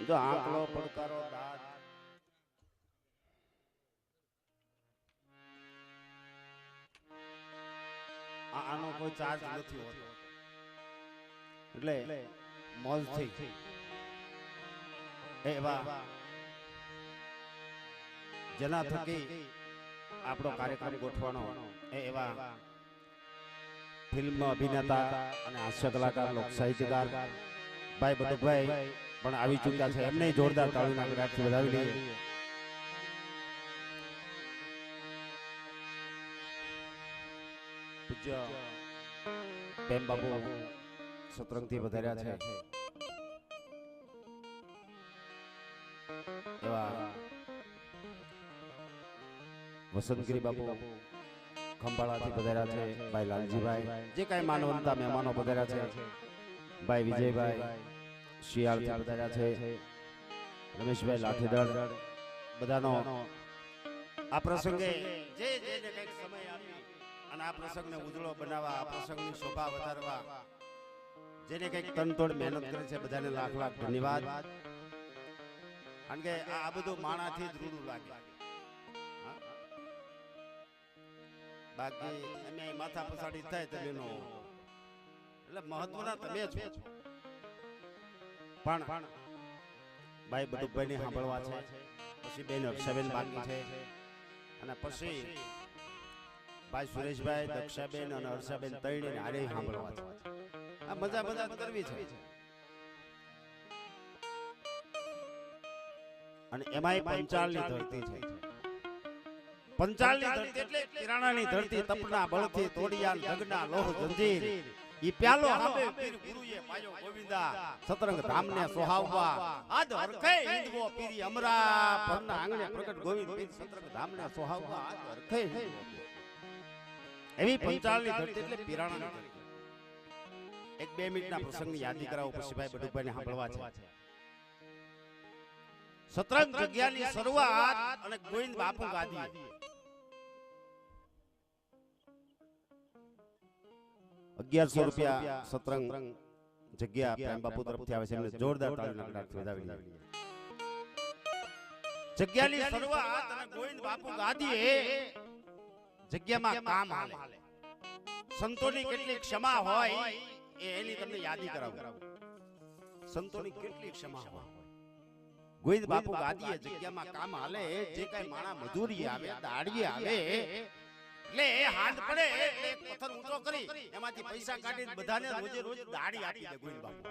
જો આંકલો પડકારો દાદ આનો કોઈ ચાર્જ નથી હોતો, એટલે મોજ થઈ એવા જેના થકી આપણો કાર્યક્રમ ગોઠવાનો એવા ફિલ્મ અભિનેતા અને હાસ્ય કલાકાર લોક સાહિત્યકાર ભાઈ બટુકભાઈ પણ આવી ચૂક્યા છે. એમને જોરદાર તાળીના ગળાથી વધાવી લઈએ. પૂજ્ય પ્રેમ બાબુ સતરંગથી વધાર્યા છે એવા વસંતગીરી બાબુ ખંભાળાથી પધાર્યા છે. ભાઈ લાલજીભાઈ, જે કાંઈ માનવંતા મહેમાનો પધાર્યા છે, ભાઈ વિજયભાઈ શિયાળથી પધાર્યા છે, રમેશભાઈ લાઠીદળ, બધાનો આ પ્રસંગે જે જેને કંઈક સમય આપી અને આ પ્રસંગને ઉજળો બનાવવા, આ પ્રસંગની શોભા વધારવા જેને કંઈક તનતોડ મહેનત કરે છે, બધાને લાખ લાખ ધન્યવાદ. કારણ કે આ બધું માણાથી જ રૂડું લાગે, બાકી અમે માથા પછાડી થાય તમે નો, એટલે મહત્વના તમે છો. પણ ભાઈ બટુકભાઈ ને સાંભળવા છે, પછી બેન અક્ષાબેન બાકી છે, અને પછી ભાઈ સુરેશભાઈ, દક્ષાબેન અને હર્ષાબેન ત્રણેય હારે સાંભળવા છે. આ મજા મજા કરવી છે. અને એમાંય પંચાળની ધરતી છે. પંચાળની ધરતી એટલે કિરાણાની ધરતી, તપના બળથી તોડિયા જગના લોહ જંજીર. ઈ પ્યાલો હાબે પીર ગુરુએ પાયો ગોવિંદા, સતરંગ ધામને સોહાવવા આજ હરખે હિંદવો પીરી અમરા, પરના આંગણે પ્રગટ ગોવિંદ પીર સતરંગ ધામને સોહાવવા આજ હરખે. એવી પંચાળની ધરતી એટલે પીરાણાની ધરતી. એક 2 મિનિટના પ્રસંગની યાદી કરાવો, પછી ભાઈ બટુકભાઈને સાંભળવા છે. સતરંગ જગ્યાની શરૂઆત અને ગોવિંદ બાપુ ગાદી. ₹1100 સતરંગ જગ્યા પ્રેમ બાપુ તરફથી આવે છે. એમને જોરદાર તાળીના ગળાથી વધાવી લઈએ. જગ્યાની શરૂઆત અને ગોવિંદ બાપુ ગાદી એ જગ્યામાં કામ હાલે. સંતોની કેટલી ક્ષમા હોય એની તમને યાદી કરાવું. સંતોની કેટલી ક્ષમા હોય. ગોવિંદ બાપુ ગાદીએ જગ્યામાં કામ હાલે. જે કઈ માણા મજૂરી આવે, દાડીએ આવે, એટલે હાથ પડે એટલે એક પથ્થર ઊંચો કરી એમાંથી પૈસા કાઢીને બધાને રોજે રોજ દાડી આપી દે ગોવિંદ બાપુ.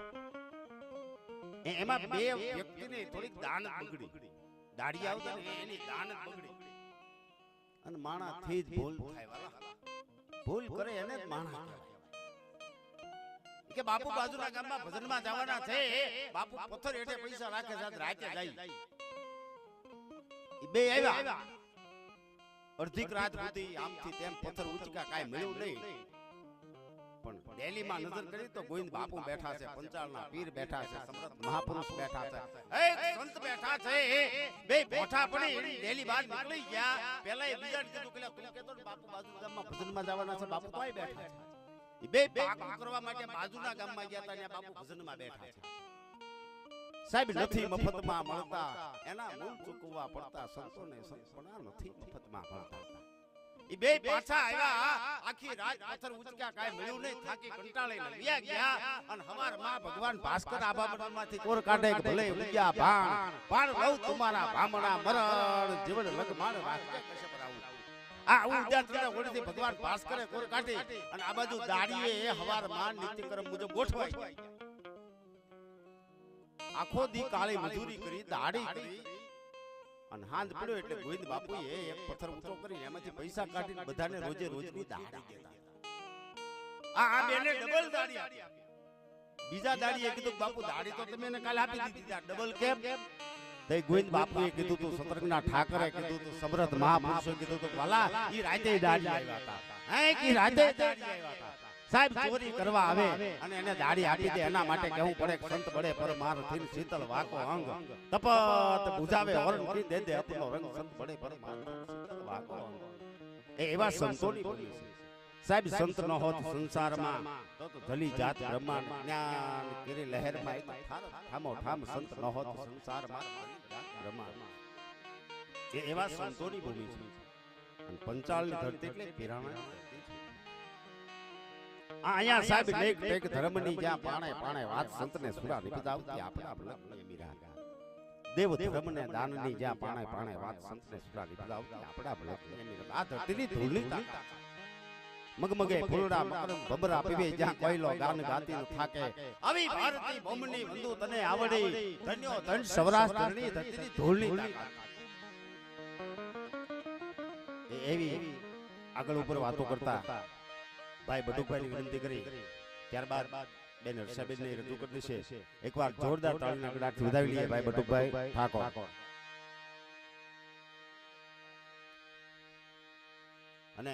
એમાં 2 વ્યક્તિને થોડીક દાન બગડી, દાડી આવતા ને એની દાન બગડી, અને માણા થી જ ભૂલ થાય. વાલા ભૂલ કરે એને જ માણા કહેવાય. કે બાપુ બાજુના ગામમાં ભજનમાં જવાના છે, બાપુ પથ્થર હેઠે પૈસા રાખે છે, રાતે જાય. એ 2 આવ્યા, અડધીક રાત સુધી આમથી તેમ પથ્થર ઉચકા, કાંઈ મળ્યું નહીં. પણ દિલ્હીમાં નજર કરી તો ગોવિંદ બાપુ બેઠા છે, પંચાળના પીર બેઠા છે, સમર્થ મહાપુરુષ બેઠા છે, એક સંત બેઠા છે. 2 બોઠા પડી દિલ્હી બહાર નીકળી ગયા. પહેલા એ બીજાને કીધું કે તું કહેતો ને બાપુ બાજુના ગામમાં ભજનમાં જવાના છે, બાપુ તોય બેઠા છે. એ 2 પાકું કરવા માટે બાજુના ગામમાં ગયા હતા, ત્યાં બાપુ ભજનમાં બેઠા છે. સાહેબ નથી મફતમાં મળતા, એના મૂળ ચૂકવવા પડતા. સંતોને સંતપણા નથી મફતમાં મળતા. ઈ 2 પાછા આવ્યા, આખી રાત પથ્થર ઉચક્યા, કાંઈ મળ્યું નહીં, થાકી કંટાળીને વ્યા ગયા. અને હવારમાં ભગવાન ભાસ્કર આબામાંથી કોર કાઢે કે ભલે ઉગ્યા ભાણ, ભાણ લઉં તમારા ભામણા મરણ, જીવન લગમાણ રાખે કશે પર આવું. આ ઉદ્યા ત્રણે ઓળીથી ભગવાન ભાસ્કરે કોર કાઢી, અને આ બાજુ દાડીએ હવારમાં નિત્યક્રમ મુજબ ગોઠવાઈ. આખો દી કાળી મજૂરી કરી, દાડી કરી, અને હાંજ પડ્યો એટલે ગોવિંદ બાપુએ એક પથ્થર ઊંચો કરીને એમાંથી પૈસા કાઢીને બધાને રોજે રોજની દાડી દેતા. આ બેને ડબલ દાડી આપી. બીજા દાડીએ કીધું બાપુ દાડી તો તમે એને કાલે આપી દીધી, ડબલ કેમ? તે ગોવિંદ બાપુએ કીધું તું, સતરંગના ઠાકરે કીધું તું, સમર્થ મહાપુરુષે કીધું તું, વાલા ઈ રાતે દાડી આવ્યા હતા. હે કી રાતે દાડી આવ્યા હતા. સાહેબ ચોરી કરવા આવે અને એને દાડી આપી દે, એના માટે કહેવું પડે સંત બળે પરમાર થીન શીતલ વાકો અંગ, તપત બુજાવે હરણ કી દે દે અપનો રંગ, સંત બળે પરમાર શીતલ વાકો અંગ. એવા સંતોની બોલી છે. સાહેબ સંત ન હોત સંસારમાં તો ધલી જાત બ્રહ્માંડ જ્ઞાન કરી લહેરમાં ઠામો ઠામ સંત ન હોત સંસારમાં બ્રહ્માંડ એ એવા સંતોની ભૂમિ છે અને પંચાળની ધરતી એટલે પિરાણા અહીંયા સાહેબ નેક ટેક ધર્મની જ્યાં પાણે પાણે વાત સંતને સુરા નિપજાવતી આપણા લગ્ન મીરા દેવ ધર્મને દાનની જ્યાં પાણે પાણે વાત સંતને સુરા નિપજાવતી આપણા લગ્ન મીરા આ ધરતીની ધૂળની તાકાત મગમગે ફૂલડા મકરંદ ભમરા પીવે જ્યાં કોઈલો ગાન ગાતી ન થાકે આવી ભારતી બોમની વંદુ તને આવડી ધન્યો ધન સૌરાષ્ટ્રની ધરતીની ધૂળની તાકાત એવી આગળ ઉપર વાતો કરતા ભાઈ બટુકભાઈ ની વિનંતી કરી ત્યારબાદ બેન હર્ષાબેન ને રજૂ કરી દેશે એકવાર જોરદાર તાળીના ગળાથી વધાવી લઈએ ભાઈ બટુકભાઈ ઠાકોર અને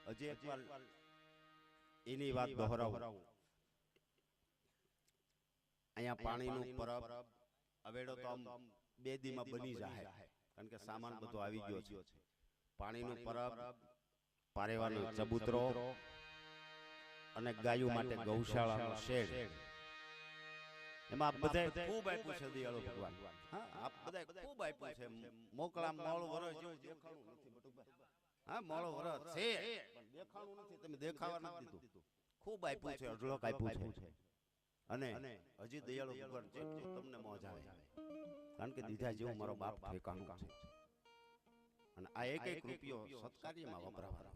હજી એકવાર એની વાત દોહરાવું અહીંયા પાણીનું પરબ અવેડો તો આમ 2 દીમાં બની જાય કારણ કે સામાન બધો આવી ગયો છે પાણીનું પરબ પારેવાનો ચબૂતરો અને ગાયો માટે ગૌશાળાનો શેડ એમાં બધા ખૂબ આપ્યું છે દયાળુ ભગવાન હા આપ બધા ખૂબ આપ્યું છે મોકળા મોળ વરસ જેવું દેખાણું નથી બટુકભાઈ હા મોળો વરસ છે પણ દેખાણું નથી તમે દેખાવા નથી દીધું ખૂબ આપ્યું છે અઢળક આપ્યું છે અને હજી દયાળુ ભગવાન જેટલું તમને મોજ આવે કારણ કે દીધા જેવું મારો બાપ ઠેકાણું છે અને આ એક એક રૂપિયો સત્કાર્યમાં વપરાવાનો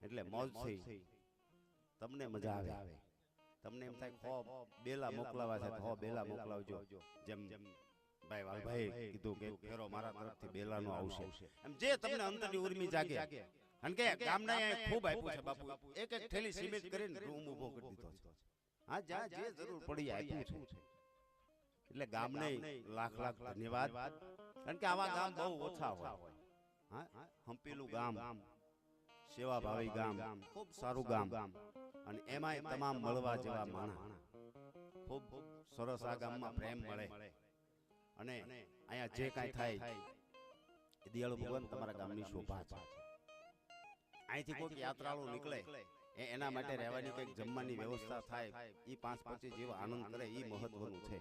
છે એટલે મોજ થઈ તમને મજા આવે તમને એમ થાય ખો બેલા મોકલાવા છે ખો બેલા મોકલાવજો જેમ ભાઈ વાલભાઈ કીધું કે ફેરો મારા તરફથી બેલાનો આવશે એમ જે તમને અંતરની ઉર્મી જાગે કારણ કે ગામના અહીંયા ખૂબ આપ્યું છે બાપુ એક એક થેલી સિમેન્ટ કરીને રૂમ ઊભો કરી દીધો છે હા જ્યાં જે જરૂર પડી આપ્યું છે એટલે ગામને લાખ લાખ ધન્યવાદ કારણ કે આવા ગામ બહુ ઓછા હોય હા હંપેલું ગામ સેવાભાવી ગામ ખૂબ સારું ગામ અને એમાંય તમામ મળવા જેવા માણસ ખૂબ સરસ આ ગામમાં પ્રેમ મળે અને અહીંયા જે કાંઈ થાય એ દયાળુ ભગવાન તમારા ગામની શોભા છે અહીંથી કોઈ યાત્રાળુ નીકળે એના માટે રહેવાની કંઈક જમવાની વ્યવસ્થા થાય એ 5-25 જેવો આનંદ કરે એ મહત્વનું છે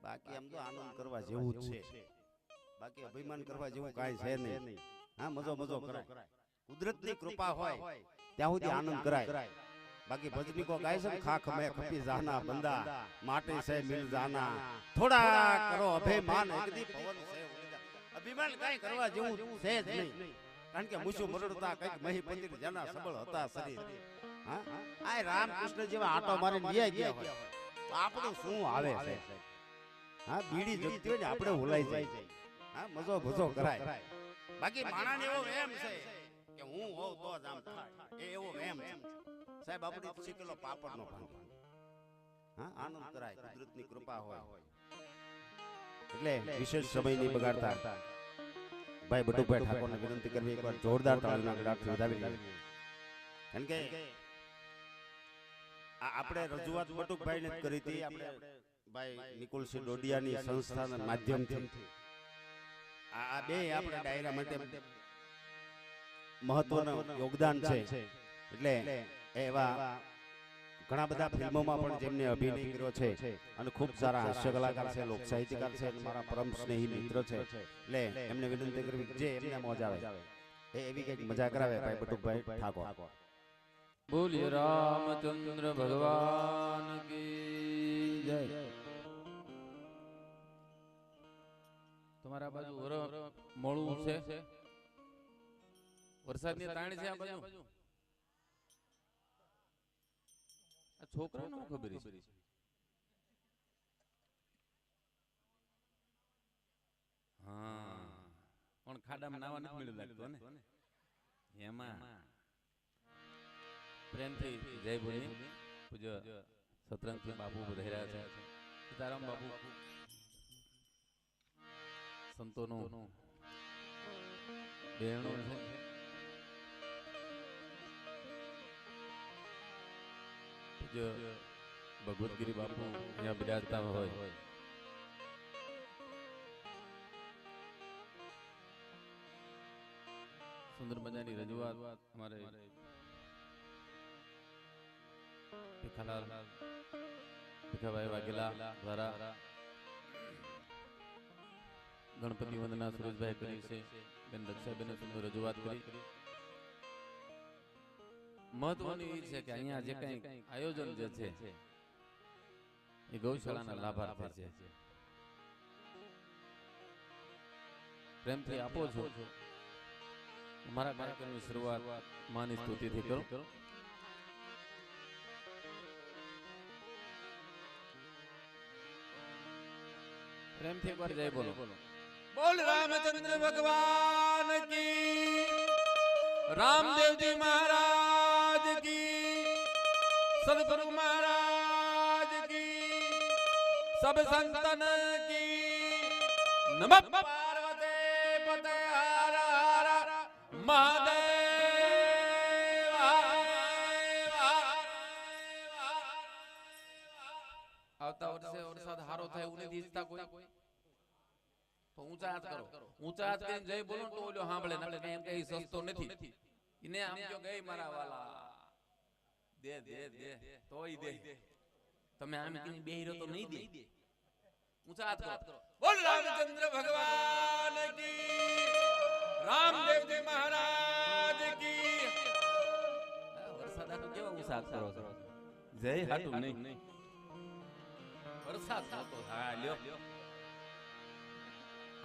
બાકી આમ તો આનંદ કરવા જેવું જ છે બાકી અભિમાન કરવા જેવું કાંઈ છે નહીં હા મજો કરાય કુદરતની કૃપા હોય ત્યાં સુધી આનંદ કરાય બાકી ભજનીકો ગાય છે ખાખ મેં ખપી જાના બંદા માટી સે મિલ જાના થોડા કરો અભિમાન એકદી પવન સે અભિમાન કાંઈ કરવા જેવું છે જ નહીં કારણ કે મુસુ મરડતા કઈક મહીપતિ જેના સબળ હતા શરીર હા આ રામકૃષ્ણ જેવા આટો મારીને ગયા હોય તો આપણું શું આવે છે હા બીડી જગતી હોય ને આપણે ભૂલાઈ જાય હા મજો કરાય બાકી માણાને એવો એમ છે કે હું હોઉં તો જ આમ થાય એ એવો એમ છે સાહેબ આપણી 1 કિલો પાપડનો ભાંગે હા આનંદ કરાય કુદરતની કૃપા હોય એટલે વિશેષ સમય નહીં બગાડતા ભાઈ બટુકભાઈ ઠાકોરને વિનંતી કરવી એકવાર જોરદાર તાળીના ગળાથી વધાવી લઈએ કારણ કે આપણે રજૂઆત બટુકભાઈને જ કરી હતી આપણે ભાઈ નિકુલસિંહ ડોડિયાની સંસ્થાના માધ્યમથી આ બે આપણે ડાયરા માટે મહત્વનું યોગદાન છે એટલે એવા ઘણા બધા ફિલ્મોમાં પણ જેમને અભિનય કર્યો છે અને ખૂબ સારા હાસ્ય કલાકાર છે લોક સાહિત્યકાર છે અને મારા પરમ સ્નેહી મિત્ર છે એટલે એમને વિનંતી કરવી જે એમને મોજ આવે એવી કંઈક મજા કરાવે ભાઈ બટુકભાઈ ઠાકોર બોલીએ રામચંદ્ર ભગવાન કી જય તમારા બાજુ મોળું છે વરસાદની તાણ છે આ બાજુ આ છોકરાને શું ખબર છે હા પણ ખાડામાં નાવા નથી મળ્યું લાગતું ને એમાં પ્રેમથી જય બોલી પૂજ્ય સતરંગથી બાપુ વધાર્યા છે સીતારામ બાપુ સંતોનું બેણું છે પૂજ્ય ભગવતગીરી બાપુ અહીંયા બિરાજતા હોય સુંદર મજાની રજૂઆત અમારે ભીખાલાલ ભીખાભાઈ વાઘેલા દ્વારા ગણપતિ વંદના સુરેશભાઈ કરી છે. બેન દક્ષાબેને સુંદર રજૂઆત કરી. મહત્વનું એ છે કે અહીંયા જે કંઈ આયોજન જે છે એ ગૌશાળાના લાભાર્થી છે. પ્રેમથી આપો છો. મારા કાર્યક્રમની શરૂઆત માની સ્તુતિથી કરો. પ્રેમથી એકવાર જય બોલો. બોલ રામચંદ્ર ભગવાન કી, રામદેવજી મહારાજ કી, સદગુરુ મહારાજ કી, સબ સંતન કી. નમઃ પાર્વતી પતે હર હર મહાદેવ. આવતા વર્ષે વરસાદ હારો થાય એવું નથી ઈચ્છતા કોઈ? તો ઊંચા હાથ કરો. ઊંચા હાથ કરીને જય બોલો તો ઓલો સાંભળે. નકર એમ કઈ સસ્તો નથી. ઇને આમ કયો ગઈ મારા વાલા દે દે દે તોય દે. તમે આમ કીને બેહીરો તો નહીં દે. ઊંચા હાથ કરો. બોલ રામચંદ્ર ભગવાન કી, રામદેવજી મહારાજ કી. વરસાદ આટલો કેવા ઊંચા હાથ કરો છો? જય હાટુ નહીં. વરસાદ થતો. હા લ્યો.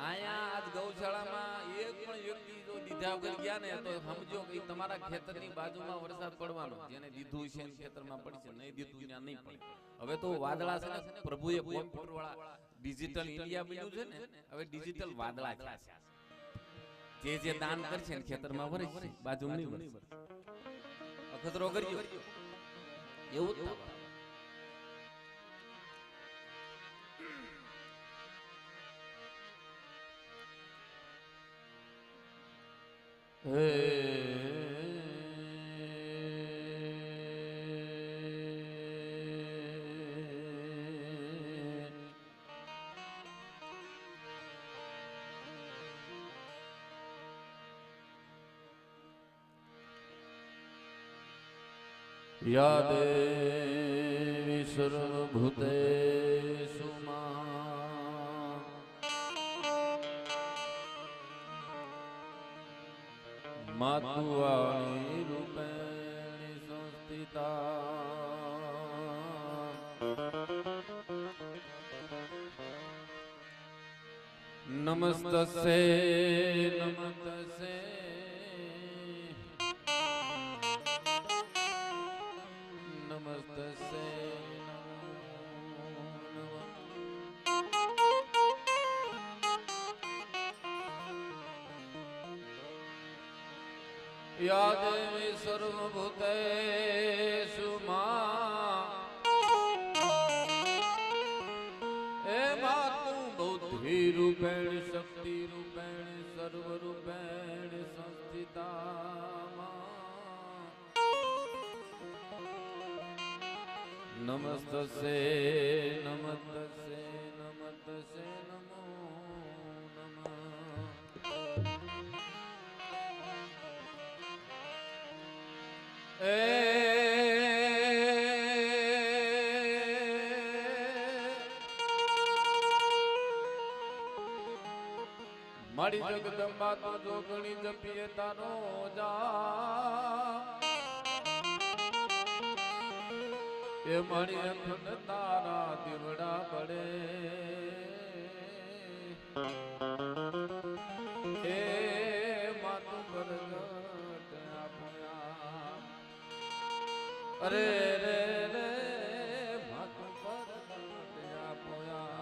આયા આજ ગૌશાળામાં એક પણ વ્યક્તિ જો દીધા વગર ગયા ને તો સમજો કે તમારા ખેતરની બાજુમાં વરસાદ પડવાનો. જેને દીધું છે એના ખેતરમાં પડશે, નહીં દીધું ત્યાં નહીં પડે. હવે તો વાદળા છે ને પ્રભુએ કોમ્પ્યુટર વાળા ડિજિટલ ઇન્ડિયા બન્યું છે ને, હવે ડિજિટલ વાદળા છે. જે દાન કરશે ને ખેતરમાં વરસશે, બાજુમાં નહીં વરસે. અખતરો કરજો એવું જ થાય. યા દેવી સર્વભૂતેષુ મા, માતુવાણી રૂપેણ સંસ્થિતા. નમસ્તસ્ય નમસ્તસ્ય નમસ્તસ્ય નમો નમઃ. યા દેવી સર્વભૂતેષુ મા, હે માતુ બુદ્ધિ રૂપેણ શક્તિ રૂપેણ સર્વ રૂપેણ સંસ્થિતા. નમસ્તસ્ય નમસ્તસ્ય નમસ્તસ્ય નમો નમઃ. મારી જગદંબા તો જોગણી જપીએ તારો જા, એ મારી અખંડ તારા દીવડા પડે. એ માતું બરગટ આપોયા, અરે રે રે માતું બરગટ આપોયા.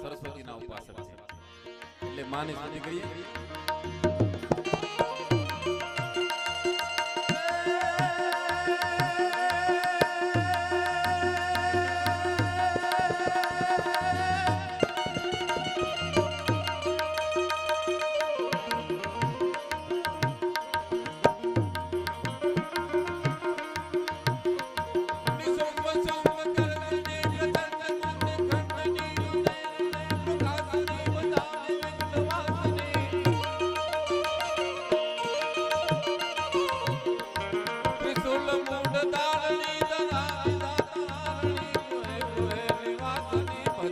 સરસ્વતીના ઉપાસક છે એટલે માની સ્તુતિ કરીએ.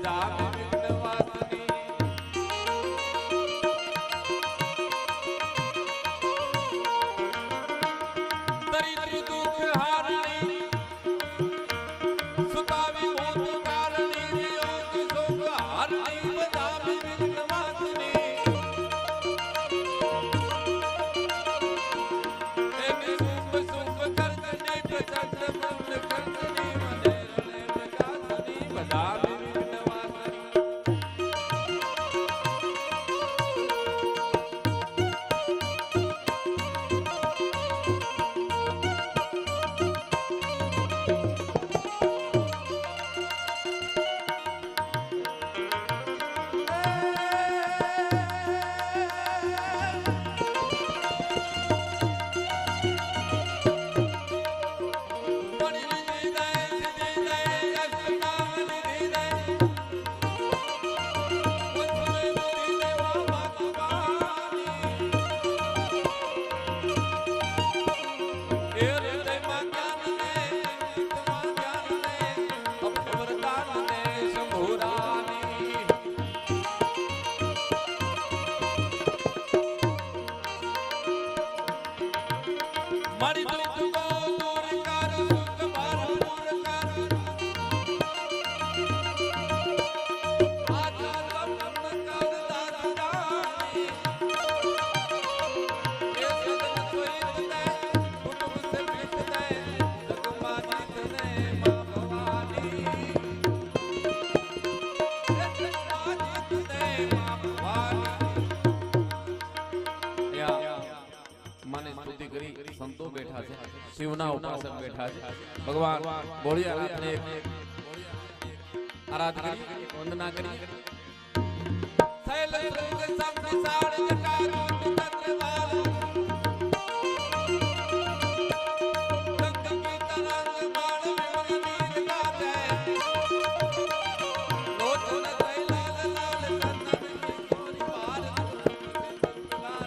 બજાવે વિઘ્નવાસની દરિદ્ર દુઃખ હારણી સુતાવી ભૂત કારણી યોગ શોક હારણી બજાવે વિઘ્નવાસની એક શુભ શુભ કરજની પ્રચંડ મંગલ કરજની મને રણે પ્રકાશની બજાવે વિઘ્નવાસની મારી દુઃખ કો દૂર કર સુખ ભરપૂર કર આજા સપન કર દાસરાની એ સદન સોઈત દે કુટુંબ સે ભીત દે જગમાત ને માં ભવાની એ જગમાત દે માં ભવાની માને સ્તુતિ કરી સંતો બેઠા છે શિવના ઉપાસક બેઠા છે ભગવાન ભોળિયાનાથને આરાધના કરી વંદના કરી શૈલ શૃંગ સંસાર જટાજૂટ તત્રવાલ રંગ કી તરંગ બાણ વિમલ નીલ ગાતે લોચન તૈલાલ લાલ ચંદન કિશોરી પાર લાલ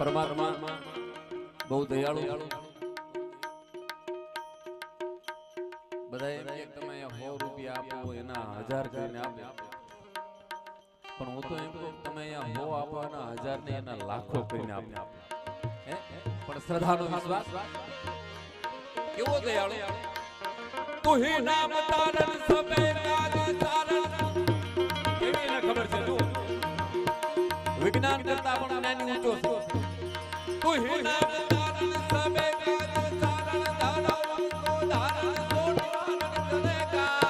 પરમાત્મા બહુ દયાળુ બધા એમ કે તમે 100 રૂપિયા આપો એના 1000 કરીને આપો પણ હું તો એમ કહું તમે અહીંયા 100 આપો એના 1000 ને એના લાખો કરીને આપો હે પણ શ્રદ્ધાનો વિશ્વાસ કેવો દયાળુ તું હી નામ તારણ સબે કાજ તારણ કેવી એને ખબર છે તું વિજ્ઞાન કરતા પણ જ્ઞાની ઊંચો છે તું હી નામ તારણ સબે કાજ તારણ ધારણ કો ધારણ સોડવાન કરેગા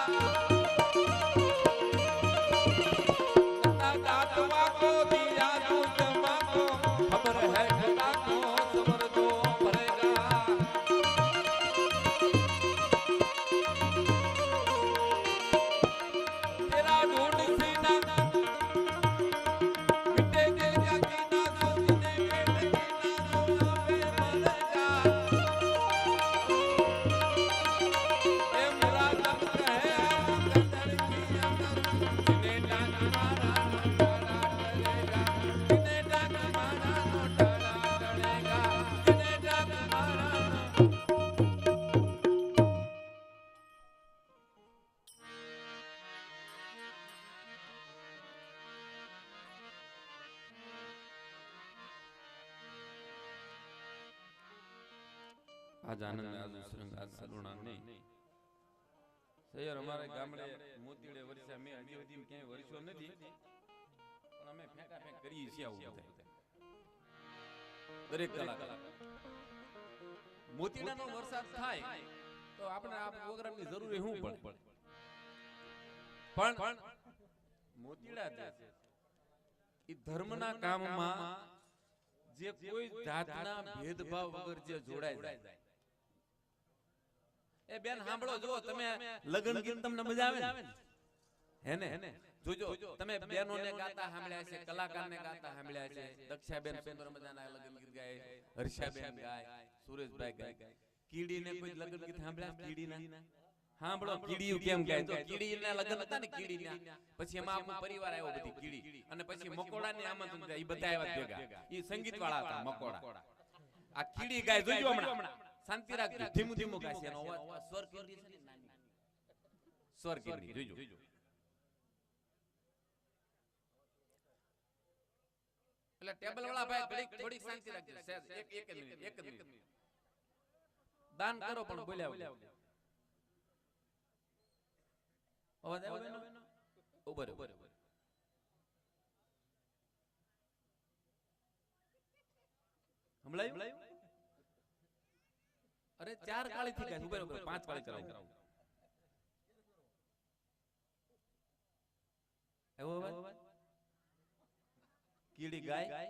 નતા દાતવા કો દિયા તુજમા કો ખબર હૈ ખતા કો સબર દો પરેગા तेरा ढूंढ सीना मिटे दिल का कीना सोचने में लगीना रोना पे मरेगा ये मेरा दम है अंदर की अंदर जिन्हें डांग मारा डाला डरेगा जिन्हें डांग मारा डाला डरेगा जिन्हें डांग मारा आज आनंद आज श्रृंग आज सरुणा नहीं सही हमारे गामड़े मोतीड़े वर्षा में हजी हजी में क्या वर्षो नहीं અમે ફેંકા ફેંક કરીએ છીએ આવું થાય દરેક કલાકાર મોતીડાનો વરસાદ થાય તો આપણે આ પ્રોગ્રામની જરૂર શું પડે પણ મોતીડા જે છે એ ધર્મના કામમાં જે કોઈ જાતના ભેદભાવ વગર જે જોડાય જાય એ બેન સાંભળો જો તમે લગ્ન ગીત તમને મજા આવે ને હે ને જોજો તમે બેનોને ગાતા સાંભળ્યા છે કલાકારને ગાતા સાંભળ્યા છે દક્ષાબેન સુંદર મજાના લગ્ન ગીત ગાય હર્ષાબેન ગાય સુરેશભાઈ ગાય કીડીને કોઈ લગ્ન ગીત સાંભળ્યા કીડીના સાંભળો કીડી કેમ ગાય તો કીડીના લગ્ન હતા ને કીડીના પછી એમાં આખો પરિવાર આવ્યો બધી કીડી અને પછી મકોડાને આમંત્રણ થાય ઈ બધા આવ્યા ભેગા ઈ સંગીત વાળા હતા મકોડા આ કીડી ગાય જોજો હમણાં શાંતિ રાખજો ધીમું ધીમું ગાય છે એનો અવાજ સ્વર કીડી છે ને નાની સ્વર કીડી જોજો એટલે ટેબલ વાળા ભાઈ ઘડીક થોડીક શાંતિ રાખજો એક મિનિટ દાન કરો પણ બોલ્યા અવાજ આવ્યો બેનો ઉભો હમણાં અરે 4 કાળી થી ગાય ઉભો 5 કાળી કરાવું આવ્યો અવાજ કીડી ગાય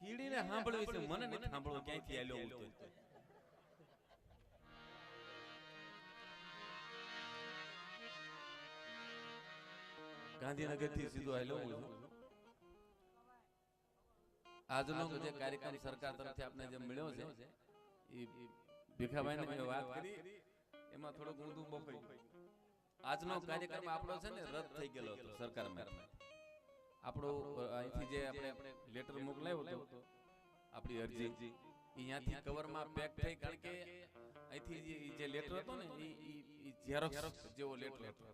કીડીને સાંભળવી છે મને નથી સાંભળવું ક્યાંથી આલ્યો બોલતો ગાંધીનગર થી સીધો આલ્યો હું આજનો જે કાર્યક્રમ સરકાર તરફથી આપને જે મળ્યો છે એ ભીખાભાઈને મેં વાત કરી એમાં થોડું ઊંધું બફાઈ આજનો કાર્યક્રમ આપણો છે ને રદ થઈ ગયેલો હતો સરકારમાં આપણો અહીંથી જે આપણે લેટર મોકલાયો હતો આપણી અરજી અહીંયાથી કવરમાં પેક થઈ કારણ કે અહીંથી જે લેટર હતો ને એ ઝેરોક્સ જેવો લેટર હતો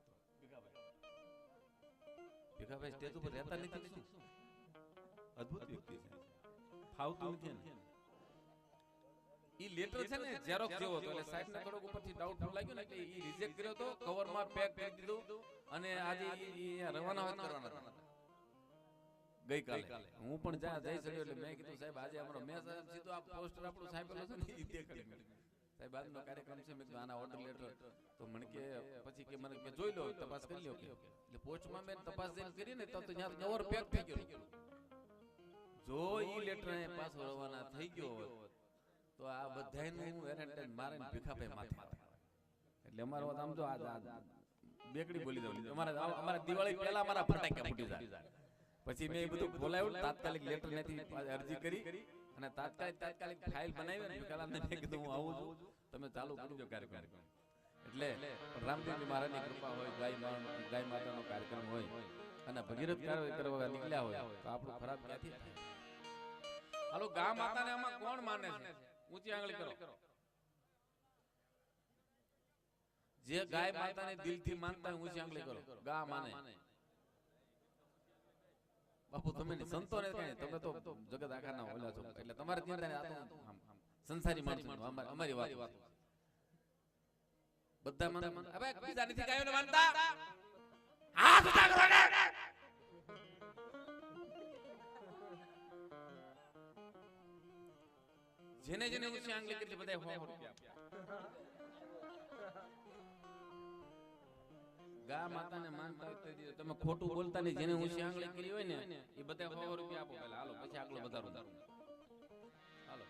ભીખાભાઈ સ્ટેજ ઉપર રહેતા નથી શું અદ્ભુત વ્યક્તિ છે ફાવતું નથી ને ઈ લેટર છે ને ઝેરોક્સ જેવો હતો એટલે સાહેબ ના કડક ઉપરથી ડાઉટ લાગ્યો ને એટલે ઈ રિજેક્ટ કર્યો તો કવરમાં પેક કરી દીધું અને આજે ઈ રવાના કરવાના હતા ગઈકાલે હું પણ જ્યાં જઈ શક્યો એટલે મેં કીધું સાહેબ આજે અમારો મેં સીધો આ પોસ્ટર આપણું સાહેબેલો છે ને ઈ દેખાડી સાહેબ આજનો કાર્યક્રમ છે મેં કીધું આના ઓર્ડર લેટર તો મને કે પછી કે મને કે જોઈ લો તપાસ કરી લો કે એટલે પોસ્ટમાં મેં તપાસ કરી ને તો ત્યાં કવર પેક થઈ ગયો જો ઈ લેટર પાછો રવાના થઈ ગયો હોત તો આ બધાયનું વેરેન્ટાઈન મારીને ભીખાભાઈ માથે એટલે અમારો આમ તો આ બેકડી બોલી દઉં અમારા દિવાળી પહેલા અમારા ફટાક્યા ફૂટી જાય પછી મેં એ બધું બોલાવ્યું તાત્કાલિક લેટર નથી અરજી કરી અને તાત્કાલિક ફાઇલ બનાવી ભીખાલાલને મેં કીધું હું આવું છું તમે ચાલુ કરજો કાર્યક્રમ એટલે રામદેવજી મહારાજની કૃપા હોય ગાય માતાનો કાર્યક્રમ હોય અને ભગીરથ કાર્ય કરવા નીકળ્યા હોય તો આપણું ખરાબ ક્યાંથી થાય હાલો ગા માતાને આમાં કોણ માને છે ઊંચી આંગળી કરો જે ગાય માતાને દિલથી માનતા હોય ઊંચી આંગળી કરો ગા માને બાપુ તમે સંતોને કઈ તમે તો જગત આખાના ઓલા છો એટલે તમારે ત્યાં સંસારી માણસો અમારી વાત બધા માને હવે બીજા નથી ગાયોને માનતા હાથ ઊંચા કરો ને જેને જેને ઊંચી આંગળી કરી બધા 100 રૂપિયા ગા માતાને માનતા હોય તો તમે ખોટું બોલતા નહીં જેને ઊંચી આંગળી કરી હોય ને એ બધા 100 રૂપિયા આપો પહેલા હાલો પછી આગળ વધારો હાલો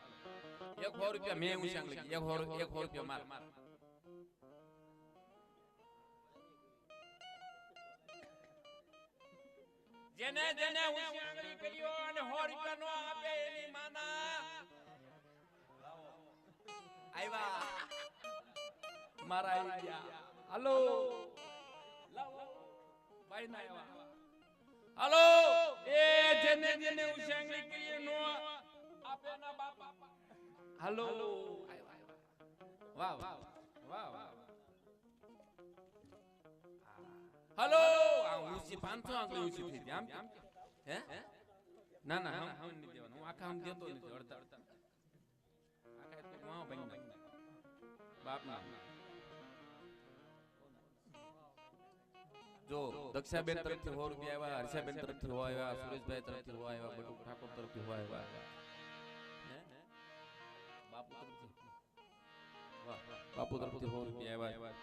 100 રૂપિયા મેં ઊંચી આંગળી કરી 100 રૂપિયા માર જેને જેને ઊંચી આંગળી કર્યો અને 100 રૂપિયા નો આપે એની માના આયવા મારા આવી ગયા હાલો ભાઈ ના આયવા હાલો એ જેને જેને ઉશાંગલી કરી નો આપે ના બાપા હાલો વાહ વાહ વાહ વાહ હાલો આ ઊંચી 500 આંગળી ઊંચી થઈ ગઈ આમ હે ના ના હમ નહીં દેવાનું હું આખા હમ દેતો નથી અડધા આખા તો વાહ ભાઈ બાપ ના જો દક્ષાબેન તરફથી 100 રૂપિયા આવ્યા, હર્ષાબેન તરફથી 100 આવ્યા, સુરેશભાઈ તરફથી 100 આવ્યા, બટુ ઠાકોર તરફથી 100 આવ્યા. હે? બાપુ તરફથી વાહ, બાપુ તરફથી 100 રૂપિયા આવ્યા.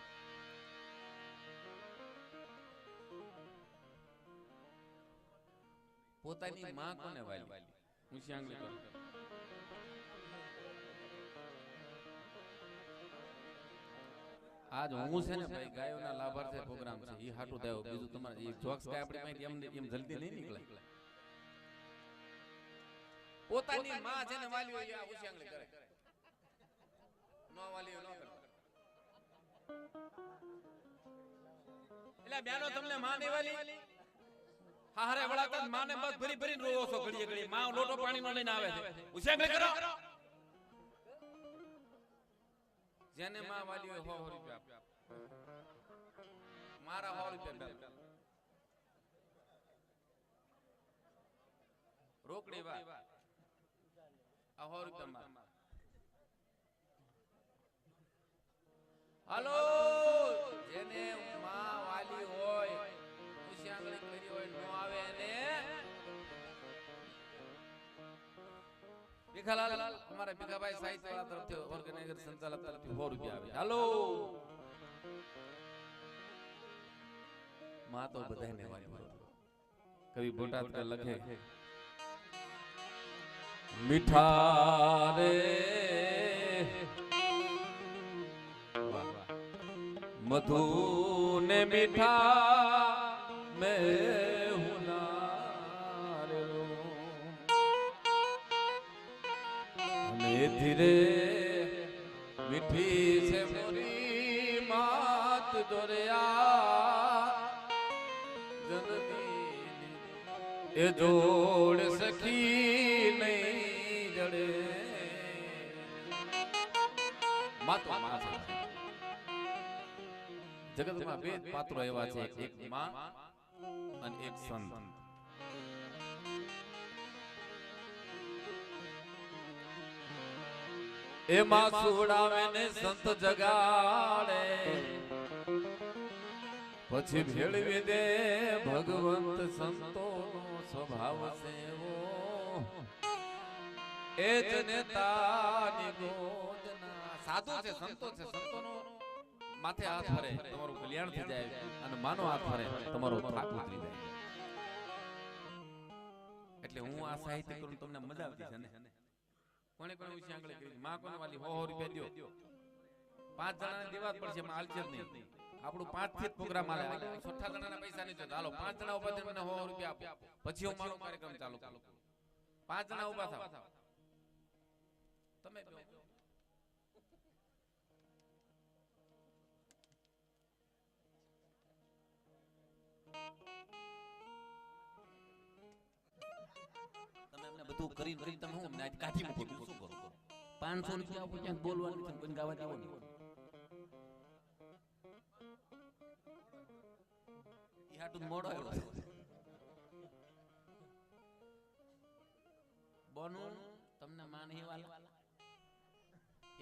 પોતાની માં કોને વાલી? ઊંચી આંગળી કરો. આજ હું છે ને ભાઈ ગાયોના લાભાર્થે પ્રોગ્રામ છે ઈ હાટું થયો. બીજું તમારે ઈ જોક્સ ગાય આપણી પાસે એમ જલ્દી નહીં નીકળે. પોતાની માં છે ને વાલી હોય આ ઊંચી આંગળી કરે. નો વાલી નો કરે. એટલે બેનો તમને માં નહીં વાલી? હા હારે વળાતા માને બસ ભરી ભરીને રોવો છો ઘડીએ ઘડીએ. માં લોટો પાણીનો લઈને આવે છે. ઊંચી આંગળી કરો. જેને માં વાલી હોય 100 રૂપિયા મારા 100 રૂપિયા રોકડી વા આ 100 રૂપિયા માં. હાલો જેને માં વાલી હોય ઊંચી આંગળી કરી હોય નો આવે એને ભીખાલાલ અમારા ભીખાભાઈ સાહિત્યવાળા તરફથી ઓર્ગેનાઇઝર સંચાલક તરફથી 100 રૂપિયા આવે. હાલો માં તો બધાને વાલી હોય. કવિ બોટાદકર લખે મીઠા રે મધુ ને મીઠા મેં હુનારેલો અને ધીરે મીઠી છે મોરી માત દોર્યા જનની એ જોડ સખી નહીં જડે. માતો માં છે. જગતમાં બે પાત્રો એવા છે, એક માં અને એક સંત. એમાં સુવડાવે ને સંત જગાડે પછી ભેળવી દે ભગવંત. સંતોનો સ્વભાવ સેવો એ જ નેતાની ગોદના. સાધુ છે, સંતો છે, સંતોનો માથે હાથ ફરે તમારું કલ્યાણ થઈ જાય અને માનો હાથ ફરે તમારો થાક ઉતરી જાય. એટલે હું આ સાહિત્ય કરું તમને મજા આવતી છે ને. કોને કોને ઊંચી આંગળી કરી? માં કોને વાલી 100 રૂપિયા દ્યો. 5 જણાને દેવા જ પડશે, એમાં હાલશે જ નહીં. આપણું 5 થી જ પ્રોગ્રામ હાલે. 6 જણાના પૈસા નહીં જોતા. હાલો 5 જણા ઉભા થઈને મને 100 રૂપિયા આપો, પછી હું મારો કાર્યક્રમ ચાલુ કરું. 5 જણા ઉભા થાવ તમે. તમે એમને બધું કરી કરી તમે હું આજ કાઢી મૂકો. શું કરો? 500 રૂપિયા આપો, ક્યાંક બોલવાનું છે, કોઈ ગાવા દેવાનું. ઈ હાટું મોડો આવ્યો છે. બનું તમને માન હી વાલા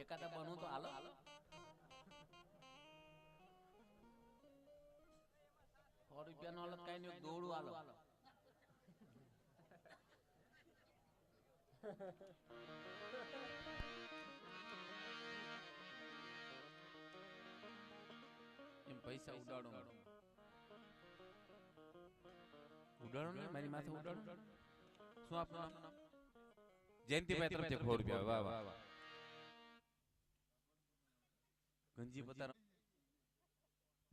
એકાદા બનું તો હાલો. રૂપિયા નો હાલત કઈ નહીં, દોડું હાલો. એમ પૈસા ઉડાડો ઉડાડો ને મારી માથે ઉડાડો. શું આપનું નામ? જયંતિભાઈ તરફથી 100 રૂપિયા. વાહ વાહ વાહ. ગંજી પતાર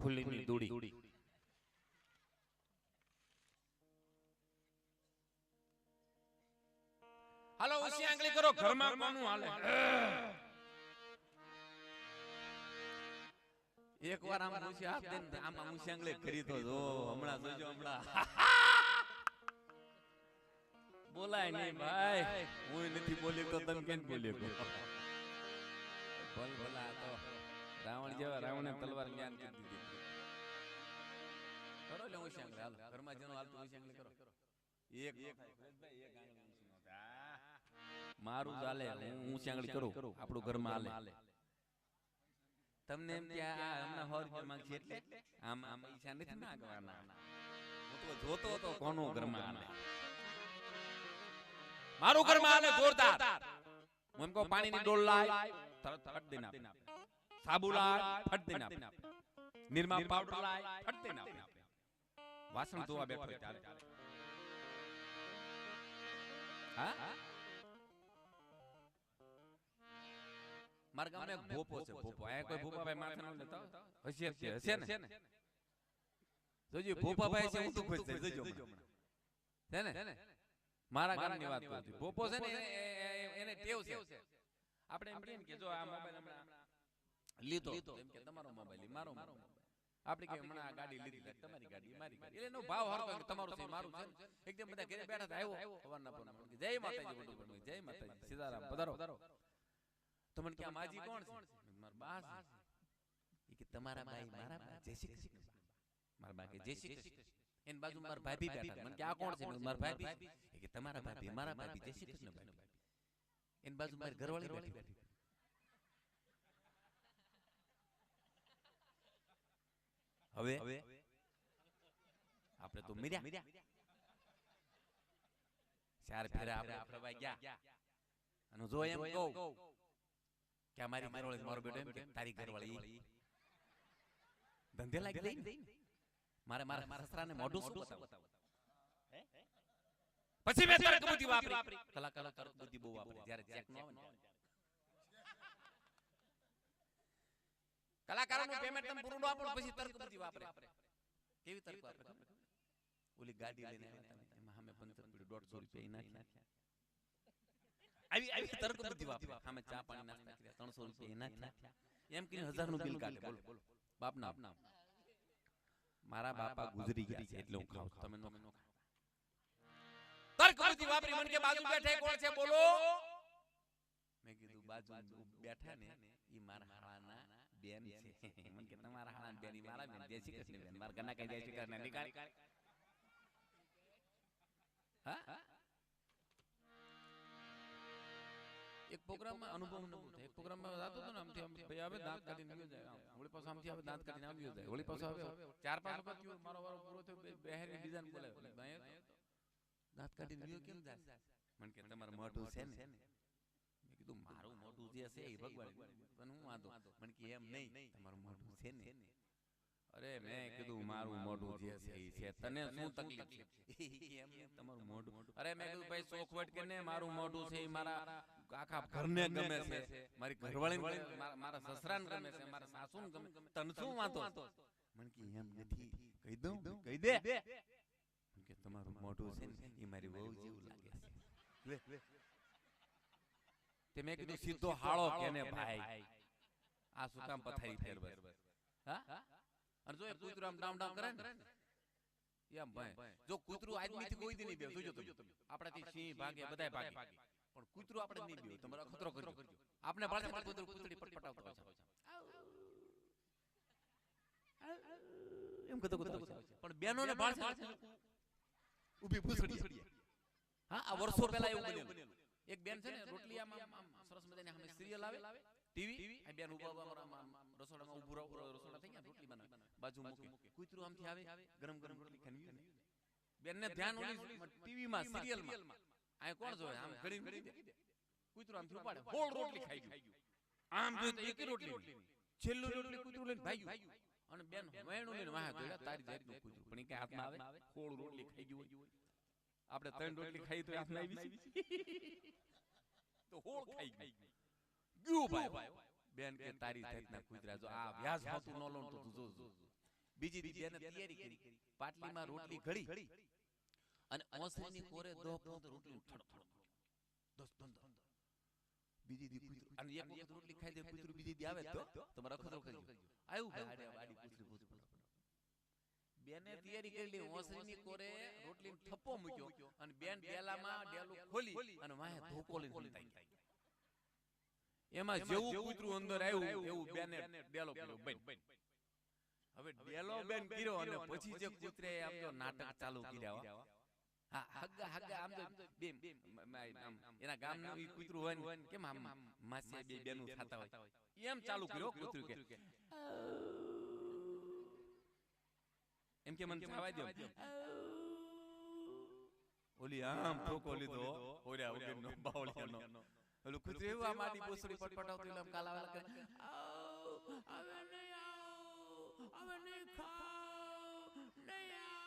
ફૂલીની દોડી. હાલો ઊંચી આંગળી કરો. ઘરમાં કોનું હાલે? એકવાર આમ ઊંચી હાથ દે, આમ ઊંચી આંગળી કરી તો જો હમણાં જોજો હમણાં. બોલાય નહીં ભાઈ, હું નથી બોલી તો તમે કેમ બોલી? ભલ ભલા તો રાવણ જેવા રાવણે તલવાર જ્ઞાન કરી દીધી. કરો લે ઊંચી આંગળી. હાલો ઘરમાં જેનો હાલતું ઊંચી આંગળી કરો. એક મારું ચાલે, હું ઊંચી આંગળી કરું, આપણું ઘરમાં હાલે. તમને એમ કે આ હમણાં 100 રૂપિયા માંગશે એટલે આમ આમ પૈસા નથી માંગવાના. હું તો જોતો હતો કોનું ઘરમાં આને. મારું ઘરમાં આને જોરદાર. હું એમ કહું પાણીની ડોલ લાય તરત ફટ દઈને આપે. સાબુ લાય ફટ દઈને આપે. નિરમા પાવડર લાય ફટ દઈને આપે. વાસણ ધોવા બેઠો હોય ત્યારે હા મારા ગામમાં એક ભોપો છે. ભોપો આ કોઈ ભોપાભાઈ માથે ન લેતા હોશિયાર છે હશે ને જોજો ભોપાભાઈ છે હું તો ખુશ થઈ જજો છે ને મારા ગામની વાત કરું છું. ભોપો છે ને એને ટેવ છે આપણે એમ કહીએ કે જો આ મોબાઈલ હમણાં લીધો એમ કે તમારો મોબાઈલ મારો મોબાઈલ આપણે કે હમણાં આ ગાડી લીધી તમારી ગાડી મારી ગાડી એટલે એનો ભાવ હરકો કે તમારું છે મારું છે એકદમ બધા ઘરે બેઠા હતા આવ્યો સવારના પોરના કે જય માતાજી મોટું જય માતાજી સીતારામ પધારો તો મને કે આ માજી કોણ છે મારા બા છે કે તમારા બાઈ મારા બા જય શ્રી કૃષ્ણ મારા બા કે જય શ્રી કૃષ્ણ એન બાજુ મારા ભાભી બેઠા મને કે આ કોણ છે મારા ભાભી કે તમારા ભાભી મારા ભાભી જય શ્રી કૃષ્ણ ભાભી એન બાજુ મારી ઘરવાળી બેઠી હવે આપણે તો મીર્યા ચાર ફેરા આપણે ફરવા ગયા અને જો એમ કહું કે અમારી ઘરવાળી મારો બેટો એમ કે તારી ઘરવાળી ધંધે લાગી ગઈ મારે મારા સસરાને મોઢું શું બતાવું પછી મેં તર્ક બુદ્ધિ વાપરી કલાકારો તર્ક બુદ્ધિ બહુ વાપરે જ્યારે ચેક ન આવે ને કલાકારોનું પેમેન્ટ તમે પૂરું ન આપો પછી તર્ક બુદ્ધિ વાપરે કેવી તર્ક વાપરે ઓલી ગાડી લઈને આવ્યા તમે એમાં સામે 15 પીડી 150 રૂપિયા નાખ્યા આવી તર્ક બુદ્ધિ વાપરે સામે ચા પાણી નાસ્તા કર્યા 300 રૂપિયા નાખ્યા એમ કરીને 1000 નું બિલ કાઢે બોલો બાપના મારા બાપા ગુજરી ગયા છે એટલે હું ખાઉં તમે નો તર્ક બુદ્ધિ વાપરી મને કે બાજુ બેઠા કોણ છે બોલો મેં કીધું બાજુ બેઠા ને ઈ મારા હાળાના બેન છે મને કે તમારા હાળાના બેન ઈ મારા બેન જય શ્રી કૃષ્ણ બેન મારા ગના કઈ જય શ્રી કૃષ્ણ નીકાળ હા એક પ્રોગ્રામમાં અનુભવ ન થાય એક પ્રોગ્રામમાં જાતો તો ને આમથી ભાઈ આવે દાંત કાઢીને આવ્યો જાય હોળી પાછો આમથી આવે દાંત કાઢીને આવ્યો જાય હોળી પાછો આવે 4-5 વખત થયો મારો વારો પૂરો થયો બહેરી ડિઝાઇન બોલાવ્યો ભાઈ દાંત કાઢીને આવ્યો કેમ જાય મને કે તમારું મોઢું છે ને મેં કીધું મારું મોઢું જે છે એ ભગવાન પણ હું વાંધો મને કે એમ નહીં તમારું મોઢું છે ને અરે મેં કીધું મારું મોઢું જે છે એ છે તને શું તકલીફ છે એમ તમારું મોઢું અરે મેં કીધું ભાઈ સોખવટ કે ને મારું મોઢું છે એ મારા આખા ઘરને ગમે છે મારી ઘરવાળીને મારા સસરાને ગમે છે મારા સાસુને ગમે તને શું વાંધો મને કે એમ નથી કહી દઉં કહી દે કે તમારું મોઢું છે ને એ મારી વહુ જેવું લાગે છે તે મેં કીધું સીધો હાળો કેને ભાઈ આ શું કામ પથારી ફેરવે હા અને જો એ કૂતરું આમ ડામ ડામ કરે ને એમ ભાઈ જો કૂતરું આદમીથી કોઈ દી નહીં બે જોજો તમે આપણાથી સિંહ ભાગે બધાય ભાગે પણ કૂતરું આપણે નહીં બે તમારો ખતરો કરજો આપણે ભાળે કૂતરું કૂતરી પટપટાવતો હોય એમ કતો પણ બેનોને ભાળે ઊભી પૂછડી હા આ વર્ષો પહેલા એવું બન્યું એક બેન છે ને રોટલી આમ સરસ મજાની સામે સિરિયલ આવે ટીવી આ બેન ઉભા રસોડામાં ઊભું રસોડા થઈ ગયા રોટલી બનાવે બાજુ મૂકી કૂતરું આમથી આવે ગરમ ગરમ રોટલી ખાની બેનને ધ્યાન ઓલી ટીવીમાં સિરિયલમાં આ કોણ જોવે આમ ઘડી ઘડી દે કૂતરું આમથી ઉપાડે હોળ રોટલી ખાઈ ગયું આમ જો તો એક રોટલી છેલ્લું રોટલી કૂતરું લઈને ભાગ્યું અને બેન વેણું લઈને વાહે દોડ્યા તારી જાતનું કૂતરું પણ કે હાથમાં આવે હોળ રોટલી ખાઈ ગયું આપણે 3 રોટલી ખાઈ તો હાથમાં આવી તો હોળ ખાઈ ગયું ભાઈ બેન કે તારી જાતના કૂતરા જો આ વ્યાજ હોતું ન લોન તો તું જો બીજી દી બેને તૈયારી કરી પાટલીમાં રોટલી ઘડી અને ઓસરીની કોરે 10 રોટલી થડથડ 10-15 બીજી દી કૂતરું અને એક વખત રોટલી ખાઈ દે કૂતરું બીજી દી આવે તો તમારો ખતરો કરજો આયું વાડી કૂતરું પૂછ બેને તૈયારી કરી લી ઓસરીની કોરે રોટલીનો થપ્પો મૂક્યો અને બેન ડેલામાં ડેલું ખોલી અને વાહે ધોકો લઈને હંતાઈ એમાં જેવું કૂતરું અંદર આવ્યું એવું બેને ડેલો કર્યો બેન હવે ડેલો બેન કર્યો અને પછી જે કૂતરે આમ તો નાટક ચાલુ કર્યા હા હગા હગા આમ તો બે આમ એના ગામનું ઈ કૂતરું હોય ને કેમ આમ માસે બે બેનું થાતા હોય એમ ચાલુ કર્યો કૂતરું કે એમ કે મને જવા દો ઓલી આમ ઠોકો લીધો ઓર્યા વગરનો બાવળિયાનો ઓલું કૂતરું એવું આ માટી બોસડી પટપટાવતું એટલે કાલાવાલા કરે હવે નહીં આવ હવે નહીં ખાવ નહીં આવ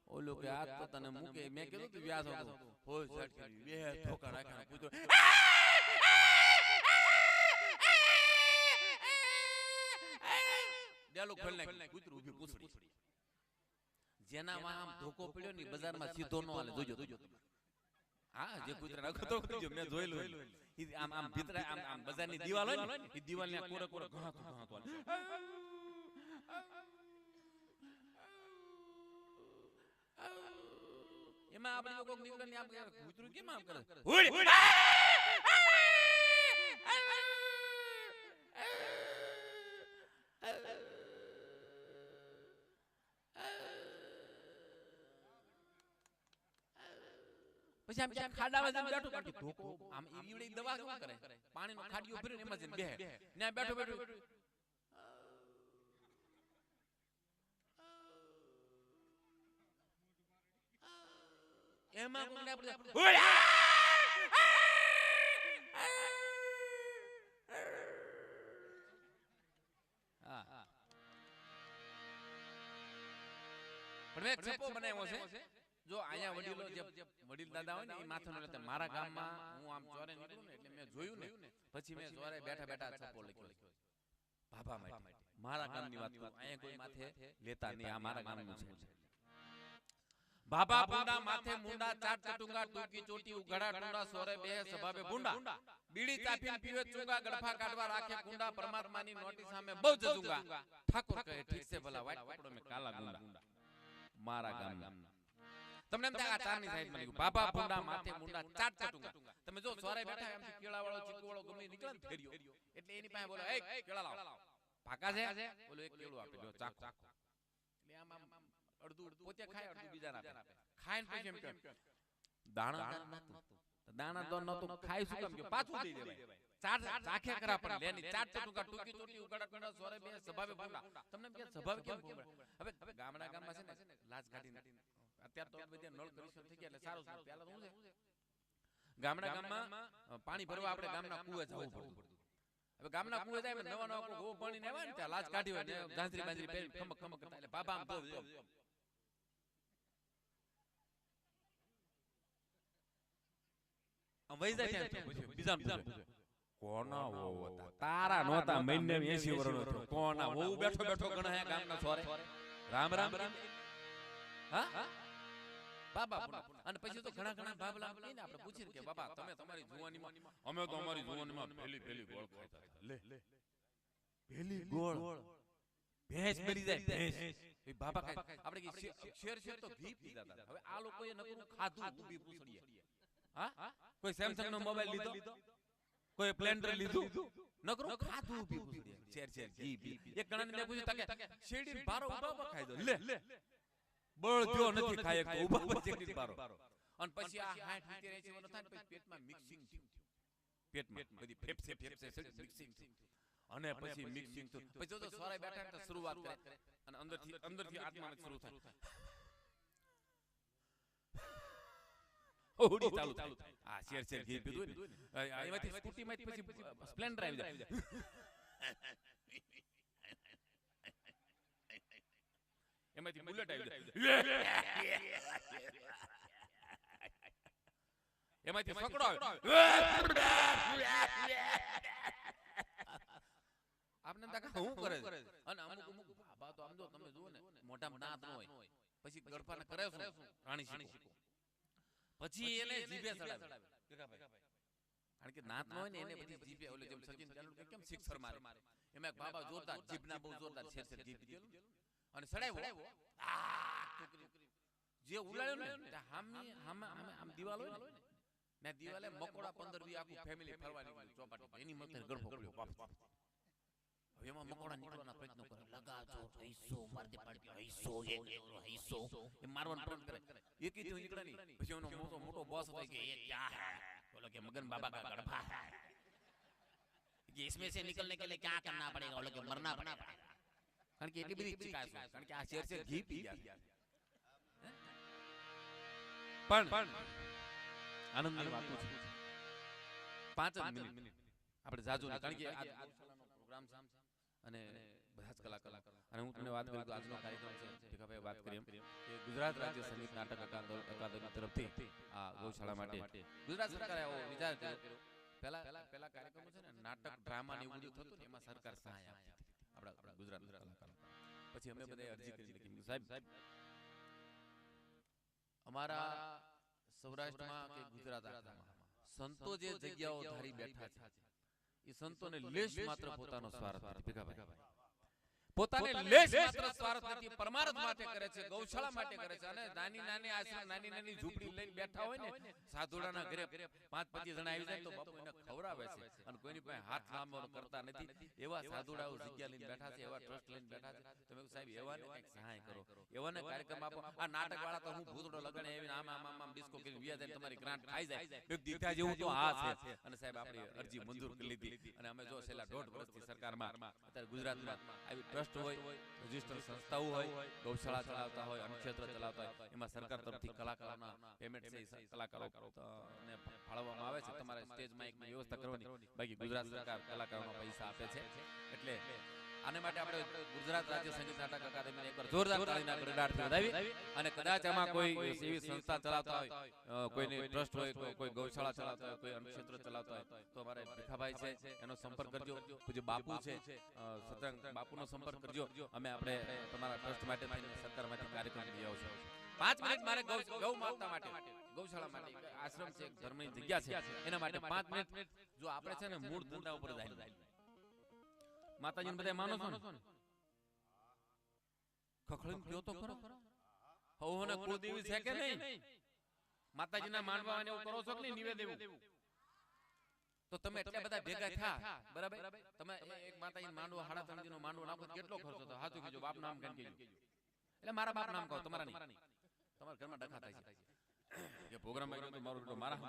ઓલો કે આ તો તને મૂકે મેં કીધું તું વ્યાસ હતો હોય સાટ કરી બે ઠોકા રાખ્યા કૂતરો ડાયલોગ ફેલ નાખ્યો કૂતરું ઊભી પૂછડી જેનામાં આમ ધોકો પડ્યો ને બજારમાં સીધો નો હાલે જોજો હા જે કૂતરા નાખતો કરજો મેં જોયેલું આમ આમ ભીતરા આમ બજારની દીવાલ હોય ને એ દીવાલને કોરે કોરે ઘાતો એમાં આપણે કોક નીકળે ને આમ કૂતરું કેમ આમ કરે પછી આમ ક્યાં ખાડામાં જઈને બેઠો કાઢી ધોકો આમ ઈવડી દવા કેમ કરે પાણીનો ખાડીઓ ભરીને એમાં જઈને બેહે ને બેઠો એમાં કોને આપણે પણ મેં છપ્પો બનાવ્યો છે જો અહીંયા વડીલો જે વડીલ દાદા હોય ને એ માથાનો લેતા મારા ગામમાં હું આમ ચોરે નીકળું ને એટલે મેં જોયું ને પછી મેં ચોરે બેઠા બેઠા છપ્પો લખ્યો બાબા માટે મારા ગામની વાત કરું અહીંયા કોઈ માથે લેતા નહીં આ મારા ગામનું છે બાબા પુંડા માથે મુંડા ચાટ ચટુંગા ટૂકી ચોટી ઉઘડા ટુંડા સોરે બે સભાવે ભૂંડા બીડી ચાપીને પીવે ચુંગા ગડફા કાઢવા રાખે કુંડા પરમાત્માની નોટી સામે બહુ જજુંગા ઠાકોર કહે ઠીક છે ભલા વાટ પકડો મે કાલા ગુંડા મારા ગામના તમને એમ થાય આ ચારની સાઈડ માં લીધું બાબા પુંડા માથે મુંડા ચાટ ચટુંગા તમે જો સોરે બેઠા એમથી કેળા વાળો ચીકુ વાળો ગમે નીકળે ને ફેર્યો એટલે એની પાસે બોલે એ કેળા લાવ પાકા છે બોલો એક કેળું આપી દો ચાખો એટલે આમ અડધું પોતે ખાય અડધું બીજાને આપે ખાઈને પછી એમ કે દાણા તો નતું ખાય શું કામ કે પાછું દઈ દેવાય ચાટ ચાખે કરા પણ લેની ચાટ ટુકા ટુકી ટુકી ઉગાડા ટુંડા સોરે બે સભાવે ભૂંડા તમને કે સભાવે કેમ ભૂંડા હવે ગામડા ગામમાં છે ને લાજ કાઢીને અત્યારે તો બધા નળ કનેક્શન થઈ ગયા એટલે સારું છે પહેલા તો શું છે ગામડા ગામમાં પાણી ભરવા આપણે ગામના કુએ જવું પડતું હવે ગામના કુએ જાય નવા નવા ગો પાણી ને આવે ને ત્યાં લાજ કાઢી હોય ને ગાંજરી બાંજરી પહેરી ખમક ખમક કરતા એટલે બાબા આમ જો આમ વઈ જાય ત્યાં પૂછ્યું બીજાને પૂછે કોના વહુ હતા તારા નોતા મહિને 80 વર્ષનો હતો કોના વહુ બેઠો બેઠો ગણે ગામના છોરે રામ રામ હા બાબા અને પછી તો ઘણા ઘણા બાબલા કહીને આપણે પૂછીને કે બાબા તમે તમારી જુવાનીમાં અમે તો અમારી જુવાનીમાં પેલી ગોળ ખાતા હતા લે પેલી ગોળ ભેંસ મરી જાય ભેંસ એ બાબા ખાય આપણે કે શેર તો ઘી પીતા હતા હવે આ લોકોએ નકરું ખાધું ઊભી પૂછડીએ હા કોઈ સેમસંગ નો મોબાઈલ લીધો કોઈ સ્પ્લેન્ડર લીધું નકરું ખાધું ઊભી પૂછડીએ શેર ઘી પી એક ગણાને મેં પૂછ્યું કે શેરડી બારો ઉભા ખાઈ દો લે બળ જો નથી ખાય તો ઉભા શેરડી બારો અને પછી આ 60 70 80 વર્ષ થાય પછી પેટમાં મિક્સિંગ થયું પેટમાં બધી ફેફસે મિક્સિંગ અને પછી મિક્સિંગ થયું પછી તો સોરે બેઠા તો શરૂઆત કરે અને અંદરથી આત્માને શરૂ થાય ઓડી ચાલુ આ શેર ઘી પીધું ને એમાંથી સ્કૂટી માં પછી સ્પ્લેન્ડર આવી જાય એમાંથી બુલેટ આવી જાય એમાંથી ફકડો આવે આપને તાકા શું કરે છે અને અમુક બાબા તો આમ જો તમે જુઓ ને મોઢામાં દાંત ન હોય પછી ગડપાને કરે શું રાણી શીખો પછી એને જીભે ચડાવે કારણ કે દાંત ન હોય ને એને પછી જીભે ઓલે જેમ સચિન તેંડુલકર કેમ સિક્સર મારે એમાં એક બાબા જોરદાર જીભના બહુ જોરદાર શેર જીભ દીધેલું અને સડાવ્યો જે ઉલાળ્યો ને આમ દિવાલ હોય ને દિવાલે મકોડા 15 20 આખું ફેમિલી ફરવા નીકળ્યું ચોપાટી એની મથે ગળફો પડ્યો બાપ હવે એમાં મકોડા નીકળવાના પ્રયત્નો કરે, લગાજો હૈસો મારતે પાડજો હૈસો હૈસો એ મારવાનો પ્રયત્ન કરે, એક ઈ નીકળે નહીં. પછી એનો મોટો મોટો બોસ હોય કે એ ક્યાં હે, બોલો કે મગન બાબા કા ગડફા है कि इसमें से निकलने के लिए क्या करना पड़ेगा, बोलो કે मरना पड़ेगा. કારણ કે એટલી બધી ચિકાસ હોય, કારણ કે આ શેર શેર ઘી પી ગયા. પણ આનંદની વાત છે. 5 જ મિનિટ આપણે જાજુ, કારણ કે આ ગૌશાળાનો પ્રોગ્રામ છે અને બધા જ કલાકાર, અને હું તમને વાત કરું તો આજનો કાર્યક્રમ છે ભીખાભાઈ વાત કરી એમ કે ગુજરાત રાજ્ય સંગીત નાટક અકાદમી તરફથી આ ગૌશાળા માટે ગુજરાત સરકારે આવો વિચાર કર્યો. પહેલા કાર્યક્રમો છે ને નાટક ડ્રામા ને એવું બધું થતું ને, એમાં સરકાર સહાય આપતી આપણા ગુજરાતના કલાકારો. પછી અમે બધા અરજી કરી લખી, સાહેબ અમારા સૌરાષ્ટ્રમાં કે ગુજરાત આખામાં સંતો જે જગ્યાઓ ધારી બેઠા છે એ સંતોને લેશ માત્ર પોતાનો સ્વાર્થ નથી. ભીખાભાઈ પોતાને લેશ માત્ર સ્વાર્થ નથી, પરમાર્થ માટે કરે છે, ગૌશાળા માટે કરે છે. અને નાની નાની આશ્રમ, નાની નાની ઝૂંપડી લઈને બેઠા હોય ને સાધુડાના ઘરે 5-25 જણા આવી જાય તો બાપુ એને ખવડાવે છે અને કોઈની પાસે હાથ લાંબો કરતા નથી. એવા સાધુડાઓ જગ્યા લઈને બેઠા છે, એવા ટ્રસ્ટ લઈને બેઠા છે. તમે સાહેબ એવાને કંઈક સહાય કરો, એવાને કાર્યક્રમ આપો. આ નાટક વાળા તો હું ભૂતડો લગાડે એવી આમ આમ આમ ડિસ્કો કરી વ્યા જાય, તમારી ગ્રાન્ટ ખાઈ જાય એક દીઠા જેવું તો આ છે. અને સાહેબ આપણી અરજી મંજૂર કરી લીધી અને અમે જો છેલ્લા 1.5 વર્ષથી સરકારમાં અત્યારે ગુજરાતમાં આવી ટ્રસ્ટ હોય, રજિસ્ટર સંસ્થાઓ હોય, ગૌશાળા ચલાવતા હોય, અન્નક્ષેત્ર ચલાવતા હોય, એમાં સરકાર તરફથી કલાકારોના પેમેન્ટ છે કલાકારોને ફાળવવામાં આવે છે. તમારે સ્ટેજમાં એક વ્યવસ્થા કરવાની, બાકી ગુજરાત સરકાર કલાકારોના પૈસા આપે છે. એટલે આને માટે આપણે ગુજરાત રાજ્ય સંગીત નાટક અકાદમીને એકવાર જોરદાર તાળીના ગડગડાટથી વધાવી, અને કદાચ આમાં કોઈ એવી સંસ્થા ચલાવતા હોય, કોઈની ટ્રસ્ટ હોય, કોઈ ગૌશાળા ચલાવતા હોય, કોઈ અન્નક્ષેત્ર ચલાવતા હોય તો અમારે ભીખાભાઈ છે એનો સંપર્ક કરજો. પૂજ્ય બાપુ છે સતરંગ બાપુનો સંપર્ક કરજો. અમે આપણે તમારા ટ્રસ્ટ માટે સરકારમાંથી કાર્યક્રમ લઈ આવશું. 5 મિનિટ મારે ગૌ માતા માટે, ગૌશાળા માટે, આશ્રમ છે, ધર્મની જગ્યા છે, એના માટે 5 મિનિટ જો આપણે છે ને મૂળ ધંધા ઉપર જાય, માતાજીને બધા માનો છો ને, ખખડીને કયો તો ખરો હવને કુળદેવી છે કે નહીં, માતાજીના માનવા અને એવું કરો છો કે નહીં, નિવેદ એવું તો તમે એટલા બધા ભેગા થયા, બરાબર? તમે એક માતાજીને માંડવો 3.5 નો માંડવો નાખો કેટલો ખર્ચો થાય? હાચું કીજો, બાપ નામ કેમ કીજો? એટલે મારા બાપ નામ કહો, તમારા નહીં. તમારા ઘરમાં ડખા થાય છે કે પ્રોગ્રામ માં તો મારું મારા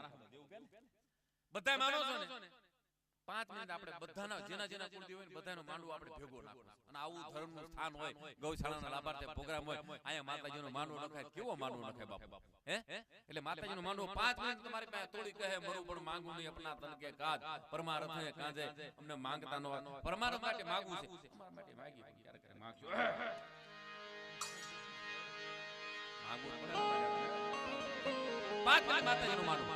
બધા માનો છો ને. 5 મિનિટ આપણે બધાના જેના જેના કુળદેવ હોય ને બધાનો માંડવો આપણે ભેગો નાખો. અને આવું ધર્મનું સ્થાન હોય, ગૌશાળાના લાભાર્થે પ્રોગ્રામ હોય, અહીંયા માતાજીનો માંડવો નખાય. કેવો માંડવો નખાય બાપુ? હે એટલે માતાજીનો માંડવો 5 મિનિટ તમારી પાસે તોડી કહે મરું પણ માંગુ નહીં અપના તન કે કાજ પરમાર્થ હે કાજે અમને માંગતા નો પરમાર્થ માટે માંગવું છે, અમારા માટે માંગી ક્યારે કરે માંગજો માંગવું પડે. 5 મિનિટ માતાજીનો માંડવો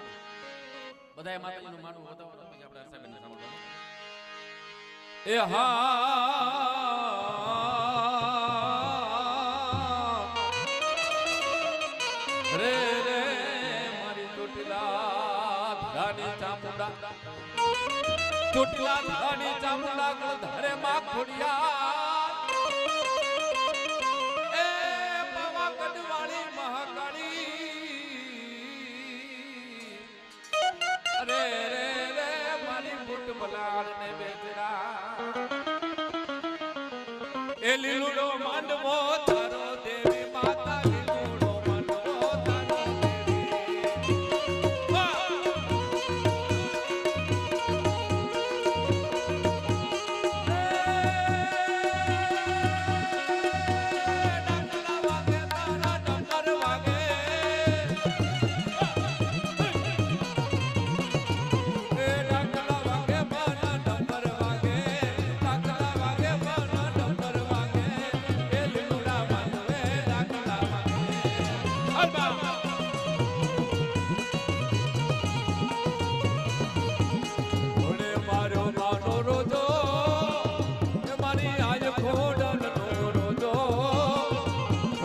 બધાએ માતાજીનું માનવું બતાવો પછી આપણે સાહેબને સાંભળવાનું. એ હા રે રે મારી ચોટીલા ધાની ચામુંડા, ચોટીલા ધાની ચામુંડા ગળ ધરે માં ખોડિયા, એ પાવાગઢ વાળી મહાકાળી, રે રે રે મારી બુટ બલાડ ને બેજરા, એ લીલુડો માંડવો તારો દેવી માતા, લીલુડો માંડવો તારો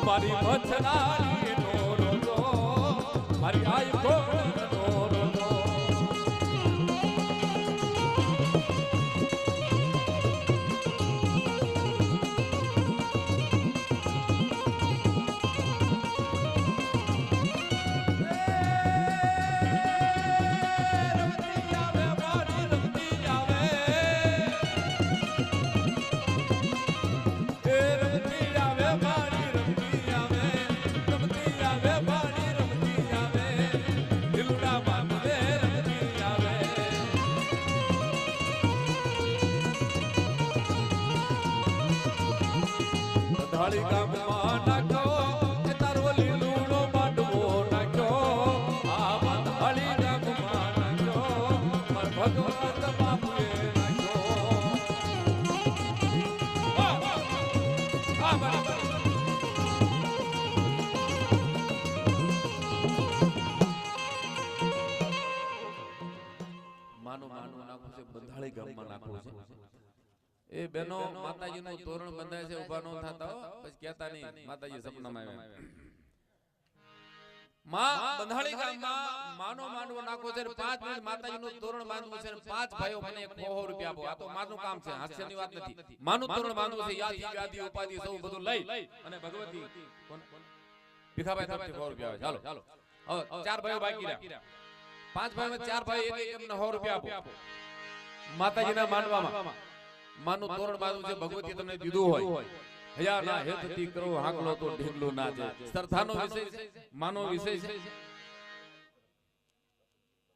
મારી મચ્છરાની નો રોજો, મારી આઈ કોણ નો રોજો. બંધાળી ગામમાં નાખ્યો એ તારો લીલુડો માંડવો નાખ્યો આ બંધાળી ગામમાં નાખ્યો માર ભગવત બાપુએ નાખ્યો વાહ વાહ આ બરાબર માનો માનો નાખો છે બંધાળી ગામમાં નાખો છે એ બેનો માતાજીનું તોરણ બંધાય છે ઊભા નો થાતા હો પછી કહેતા નહીં માતાજી સપનામાં આવ્યા માં બંધાળી ગામમાં માનો માંડવો નાખો છે 5 મિનિટ માતાજીનું તોરણ બાંધવું છે 5 ભાઈઓ મને 100 રૂપિયા આપો આ તો માનું કામ છે હાસ્યની વાત નથી માનું તોરણ બાંધવું છે યાદી ગાદી ઉપાધિ સૌ બધું લઈ અને ભગવતી ભીખાભાઈ તરફથી 100 રૂપિયા આવે ચાલો હવે 4 ભાઈઓ બાકી રહ્યા 5 ભાઈમાં 4 ભાઈ એક એમને 100 રૂપિયા આપો માતાજીના માંડવામાં માનું તોરણ બાંધવું છે ભગવતી તમને દીધું હોય હયા ના હેતથી કરો હાકલો તો ઢીંગલો ના જાય સરથાનો વિષય છે માનો વિષય છે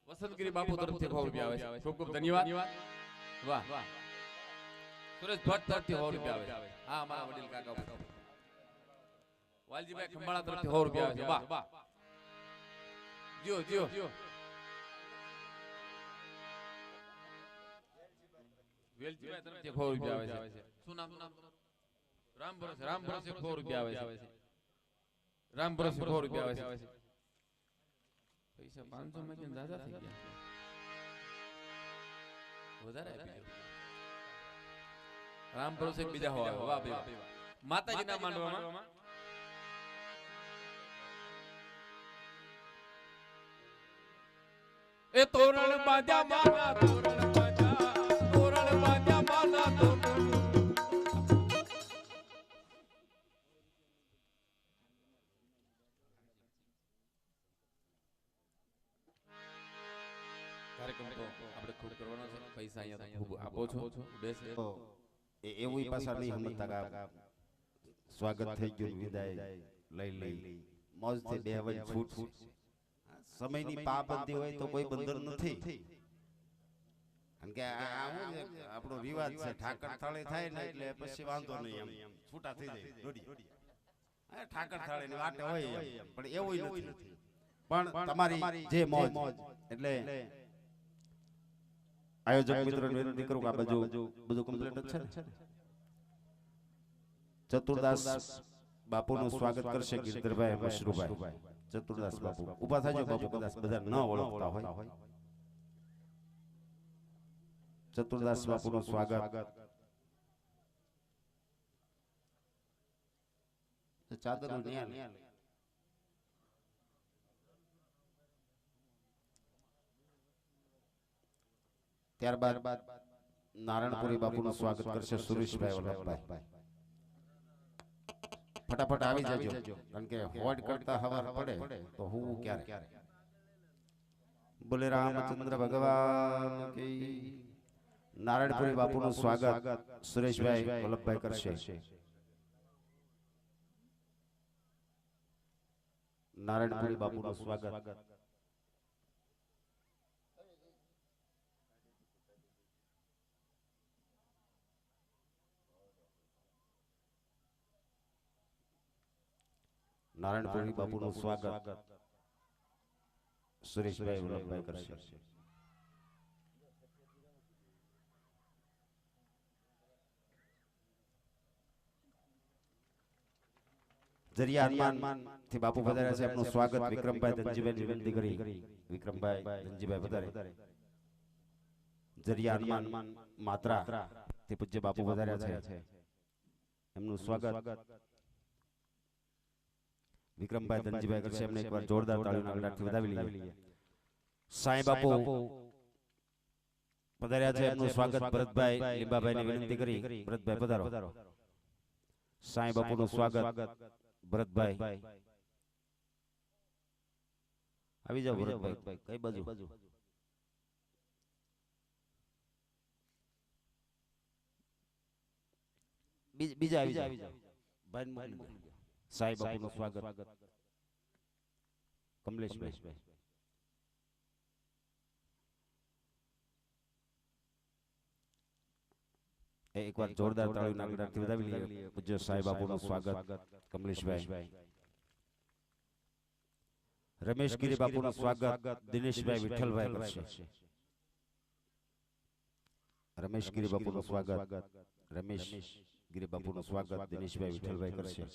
વસંતગીરી બાપુ તરફથી 100 રૂપિયા આવે છે ખૂબ ખૂબ ધન્યવાદ વાહ સુરેશ ભટ્ટ તરફથી 100 રૂપિયા આવે છે હા અમારા વડીલ કાકા વાલજીભાઈ ખંભાળા તરફથી 100 રૂપિયા આવે છે વાહ જીઓ વેલજીભાઈ તરફથી 100 રૂપિયા આવે છે શું નામ રામ ભરોસે 100 રૂપિયા આવે છે રામ ભરોસે 100 રૂપિયા આવે છે પૈસા 500 માં કેમ દાદા થઈ ગયા વધારે આપી દો રામ ભરોસે બીજા હો આવે વાહ ભાઈ માતાજીના માંડવામાં એ તોરણ બાંધ્યા માના તોરણ બાંધ્યા માના કાર્યક્રમ તો આપણે ખૂબ કરવાનો છે પૈસા અહીંયા ખૂબ આપો છો બેસે એવું પાછા નહીં સમજતા કે સ્વાગત થઈ ગયું વિદાય લઈ મોજથી બેહવાની છૂટ સમયની પાબંદી હોય તો કોઈ બંધન નથી કારણ કે આ શું છે આપણો રિવાજ છે ઠાકર થાળી થાય ને એટલે પછી વાંધો નહીં એમ છૂટા થઈ જાય દોડી ઠાકર થાળીની વાટે હોય પણ એવું નથી પણ તમારી જે મોજ એટલે આયોજક મિત્રોને વિનંતી કરું કે આ બધું કમ્પ્લીટ જ છે ચતુરદાસ બાપુનું સ્વાગત કરશે ગિરધરભાઈ મશરૂભાઈ ચતુરદાસ બાપુ ઉભા થાજો બાપુ કદાચ બધા ન ઓળખતા હોય ચતુરદાસ બાપુનું સ્વાગત ચાદરનું ન્યાલ ત્યારબાદ નારાયણપુરી બાપુનું સ્વાગત કરશે સુરેશભાઈ વલ્લભભાઈ ફટાફટ આવી જજો કારણ કે હોડ કરતા હવાર પડે તો હું ક્યારે બોલે રામચંદ્ર ભગવાન કી નારાયણપુરી બાપુનું સ્વાગત સુરેશભાઈ વલ્લભભાઈ કરશે નારાયણપુરી બાપુનું સ્વાગત નારાયણપુરી બાપુનું સ્વાગત સુરેશભાઈ વલ્લભભાઈ કરશે જરિયા હનુમાન થી બાપુ પધાર્યા છે આપનું સ્વાગત વિક્રમભાઈ ધનજીભાઈ વિનંતી કરી વિક્રમભાઈ ધનજીભાઈ પધારે જરિયા હનુમાન માત્રા થી પૂજ્ય બાપુ પધાર્યા છે એમનું સ્વાગત વિક્રમભાઈ ધનજીભાઈ કરશે એમને એકવાર જોરદાર તાળીઓના ગળાથી વધાવી લઈએ સાંઈ બાપુ પધાર્યા છે એમનું સ્વાગત ભરતભાઈ લીંબાભાઈને વિનંતી કરી ભરતભાઈ પધારો સાંઈ બાપુનું સ્વાગત ભરતભાઈ આવી જાઓ ભરતભાઈ કઈ બાજુ બીજા આવી જાઓ ભાઈ સાંઈ બાપુનું સ્વાગત કમલેશભાઈ એકવાર જોરદાર તાળીઓના ગળાથી વધાવી લઈએ. પૂજ્ય સાંઈ બાપુનું સ્વાગત કમલેશભાઈ. રમેશગીરી બાપુનું સ્વાગત દિનેશભાઈ વિઠ્ઠલભાઈ કરશે. રમેશગીરી બાપુનું સ્વાગત રમેશગીરી બાપુનું સ્વાગત દિનેશભાઈ વિઠ્ઠલભાઈ કરશે.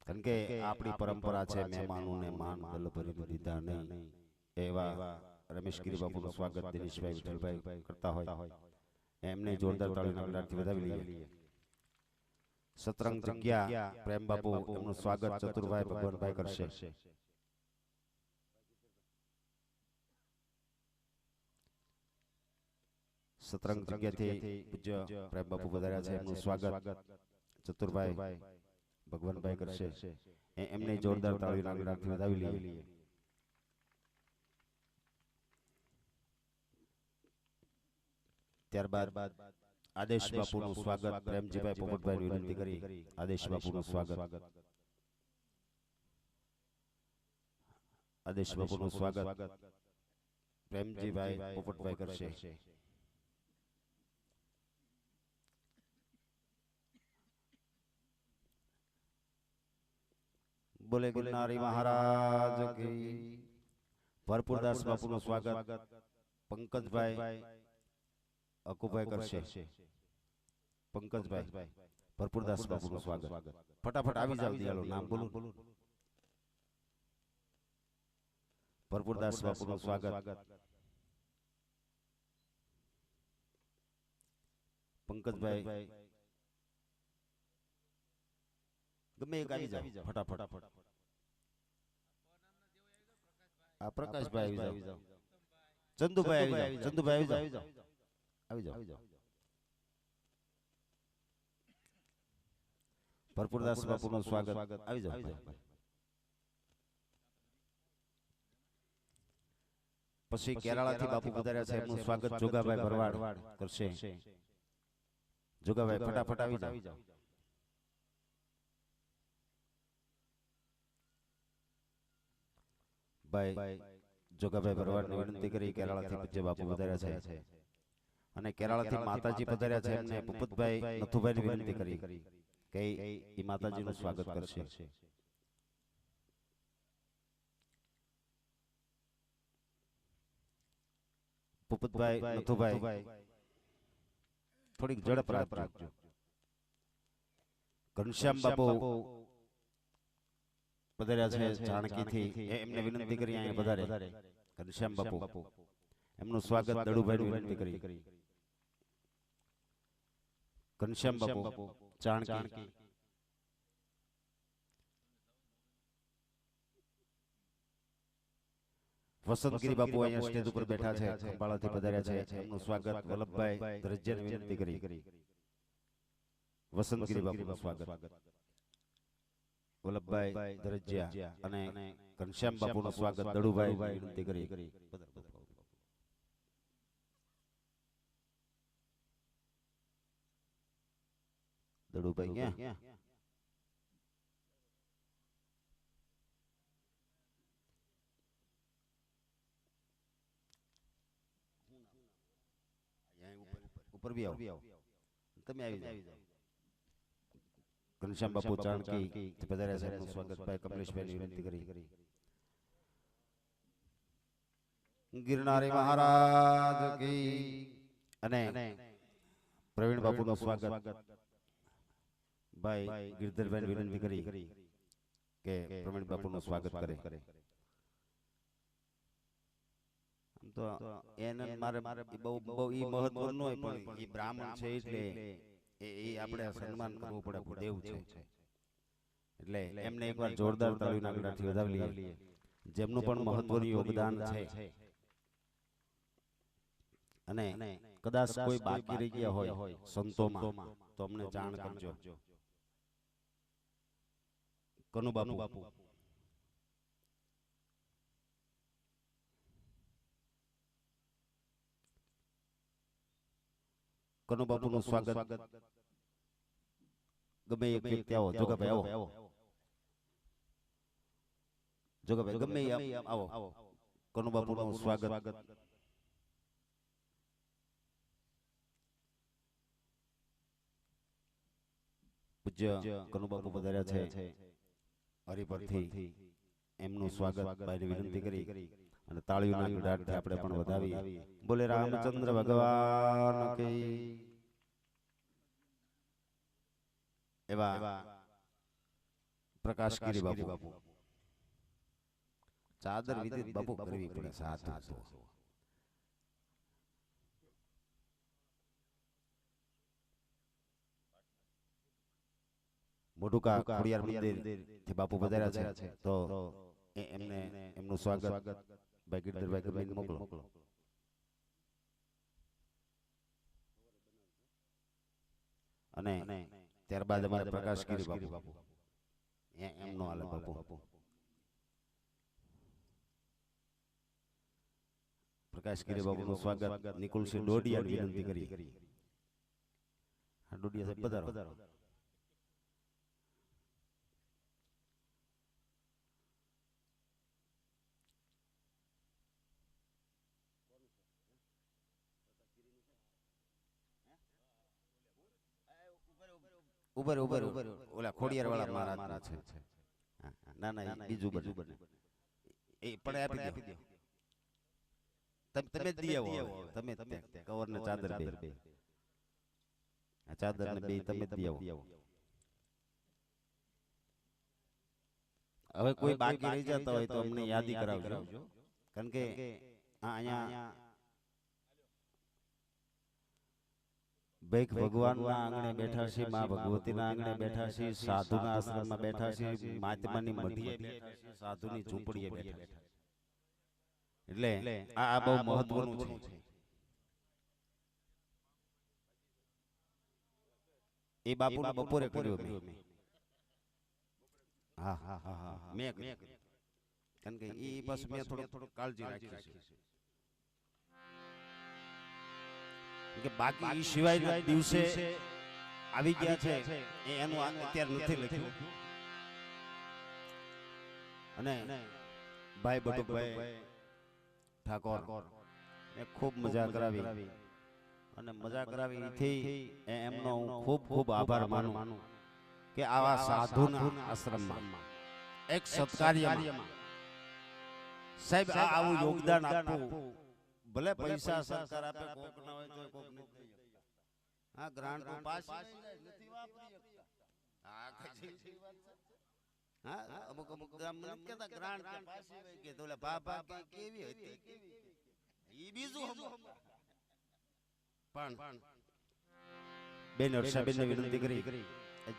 કારણ કે આપણી પરંપરા છે મહેમાનોને માન દલભરી દીધા નહીં. એવા રમેશગીરી બાપુનું સ્વાગત દિનેશભાઈ વિઠ્ઠલભાઈ કરતા હોય એમને જોરદાર તાળીઓના ગળાથી વધાવી લઈએ. સતરંગ જગ્યા પ્રેમ બાપુ એમનું સ્વાગત ચતુરભાઈ ભગવાનભાઈ કરશે. સતરંગ જગ્યાથી પૂજ્ય પ્રેમ બાપુ વધાર્યા છે એમનું સ્વાગત ચતુરભાઈ ભગવાનભાઈ કરશે. એમને જોરદાર તાળીઓના ગળાથી વધાવી લઈએ. ત્યારબાદ આદેશ બાપુનું સ્વાગત પ્રેમજીભાઈ પોપટભાઈ વિનંતી કરી આદેશ બાપુનું સ્વાગત. આદેશ બાપુનું સ્વાગત પ્રેમજીભાઈ પોપટભાઈ કરશે. બોલે ગિરનારી મહારાજ કી. ભરપુરદાસ બાપુનું સ્વાગત પંકજભાઈ અકુભાઈ કરશે. પંકજભાઈ ભરપુરદાસ બાપુનું સ્વાગત. ફટાફટ આવી જાવ દિયાલો નામ બોલું. ભરપુરદાસ બાપુનું સ્વાગત પંકજભાઈ ગમે એક આવી જાવ ફટાફટ. આ પ્રકાશભાઈ આવી જાવ. ચંદુભાઈ આવી જાવ. ચંદુભાઈ આવી જાવ. આવી જાવ. ભરપુરદાસ બાપુનું સ્વાગત. આવી જાવ. પછી કેરાળાથી બાપુ પધાર્યા છે એમનું સ્વાગત જોગાભાઈ ભરવાડ કરશે. જોગાભાઈ ફટાફટ આવી જાવ. ભાઈ જોગાભાઈ ભરવાડને વિનંતી કરી કેરાળાથી પૂજ્ય બાપુ પધાર્યા છે અને કેરાળાથી માતાજી પધાર્યા છે એમને ભૂપતભાઈ નથુભાઈની વિનંતી કરી કે એ માતાજીનું સ્વાગત કરશે. ભૂપતભાઈ નથુભાઈ થોડીક ઝડપ રાખજો. ઘનશ્યામ બાપુ પધાર્યા છે જાણકીથી એમને વિનંતી કરી અહીંયા પધારે. ઘનશ્યામ બાપુ એમનું સ્વાગત દડુભાઈ વિનંતી કરી. ઘનશ્યામ બાપુ જાણકી વસંતગીરી બાપુ અહીંયા સ્ટેજ ઉપર બેઠા છે ખંભાળાથી પધાર્યા છે એમનું સ્વાગત વલ્લભભાઈ ધ્રજ્યાની વિનંતી કરી. વસંતગીરી બાપુનું સ્વાગત વલ્લભભાઈ ધ્રજ્યા અને ઘનશ્યામ બાપુનું સ્વાગત દડુભાઈ વિનંતી કરી. દડુભાઈ ક્યાં? ઉપર બી આવો. તમે આવી જાઓ. ઘનશ્યામ બાપુ જાણકી પધાર્યા છે એમનું સ્વાગત ભાઈ કમલેશભાઈ વિનંતી કરી. ગિરનારી મહારાજ કી. અને પ્રવીણ બાપુનું સ્વાગત ભાઈ ગિરધરભાઈ વિનંતી કરી કે પ્રવીણ બાપુનું સ્વાગત કરે. તો એને મારે બહુ ઈ મહત્વ ન હોય પણ ઈ બ્રાહ્મણ છે એટલે એ આપણે સન્માન કરવું પડે. દેવ છે એટલે એમને એકવાર જોરદાર તાળીઓના ગળાથી વધાવી લઈએ. જેમનું પણ મહત્વનું યોગદાન છે અને કદાચ કોઈ બાકી રહી ગયા હોય સંતોમાં તો અમને જાણ કરજો. કનુ બાપુ કનુ બાપુનું સ્વાગત. ગમે એક વ્યક્તિ આવો. જોગાભાઈ આવો. જોગાભાઈ ગમે ઈ આવો કનુ બાપુનું સ્વાગત. પૂજ્ય કનુ બાપુ પધાર્યા છે હરિપરથી, એમનું સ્વાગત ભાઈને વિનંતી કરી અને તાળીઓના ગડાટથી આપણે પણ વધાવી. બોલે રામચંદ્ર ભગવાન કી. એવા પ્રકાશગીરી બાપુ ચાદર વિદિત બાપુ કરવી પડે સાધુ. મોટુકા ખોડિયાર મંદિર થી બાપુ પધાર્યા છે તો એમને એમનું સ્વાગત ભાઈ ગિરધરભાઈ ગમે મોકલો. અને ત્યારબાદ અમારે પ્રકાશગીરી બાપુ એમનો હાલે બાપુ. પ્રકાશગીરી બાપુનું સ્વાગત નિકુલસિંહ ડોડિયા વિનંતી કરી. હા ડોડિયા સાહેબ પધારો. ઉપર ઓલા ખોડિયાર વાળા મહારાજ છે. ના ના બીજું બને એ પણ આપી દો. તમે જ દી આવો, તમે કવર ને ચાદર બે ચાદર ને બે તમે જ દી આવો. હવે કોઈ બાકી રહી જતા હોય તો અમને યાદી કરાવજો, કારણ કે અહીંયા ભૈખ ભગવાનના આંગણે બેઠા છે, માં ભગવતીના આંગણે બેઠા છે, સાધુના આશ્રમમાં બેઠા છે, મહાત્માની મઢીએ બેઠા છે, સાધુની ઝૂંપડીએ બેઠા છે. એટલે આ બહુ મહત્વનું છે. એ બાપુને બપોરે કર્યું મેં. હા મેં કર્યું, કારણ કે એ પાછું મેં થોડું કાળજી રાખી છે કે બાકી એ સિવાયના દિવસે આવી ગયા છે એનું અત્યારે નથી લખ્યું. અને ભાઈ બટુકભાઈ ઠાકોર એ ખૂબ મજા કરાવી અને મજા કરાવી થી એમનો હું ખૂબ આભાર માનું કે આવા સાધુના આશ્રમમાં એક સત્કાર્યમાં સાહેબ આવું યોગદાન આપવું. ભલે પૈસા સરકાર આપે, કોક ના હોય તો કોક નથી. હા ગ્રાન્ટ પાસ નથી વાપરી શકતા. હા કઈ વાત છે. હા અમુક ગામ નથી કેતા ગ્રાન્ટ કે પાસી હોય કે તોલે બાબા કે કેવી હતી ઈ બીજું પણ બેન હર્ષાબેનને વિનંતી કરી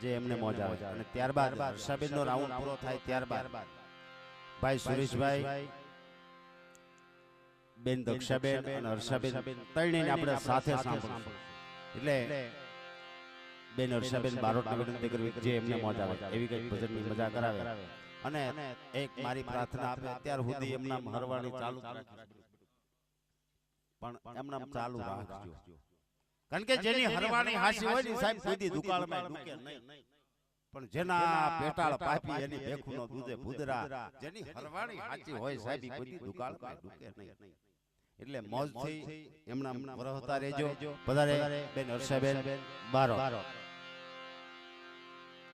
જે એમને મોજ આવે. અને ત્યારબાદ હર્ષાબેનનો રાઉન્ડ પૂરો થાય ત્યારબાદ ભાઈ સુરેશભાઈ, બેન દક્ષાબેન અને હર્ષાબેન ત્રણેયને આપણે સાથે સાંભળીશું. એટલે બેન હર્ષાબેન બારોટને વિનંતી કરવી જે એમને મોજ આવે એવી કઈક ભજનની મજા કરાવે. અને એક મારી પ્રાર્થના આપે અત્યાર સુધી એમના હરવાણી ચાલુ પણ એમના ચાલુ રાખજો, કારણ કે જેની હરવાણી હાસી હોય ને સાહેબ કોઈ દી દુકાળમાં ડૂકે નહીં. પણ જેના પેટાળ પાપી એની ભેખુનો દૂધે ભૂદરા, જેની હરવાણી હાચી હોય સાહેબ કોઈ દી દુકાળમાં ડૂકે નહીં. એટલે મોજથી એમના વરહતા રહેજો. પધારે બેન હર્ષાબેન બારોટ.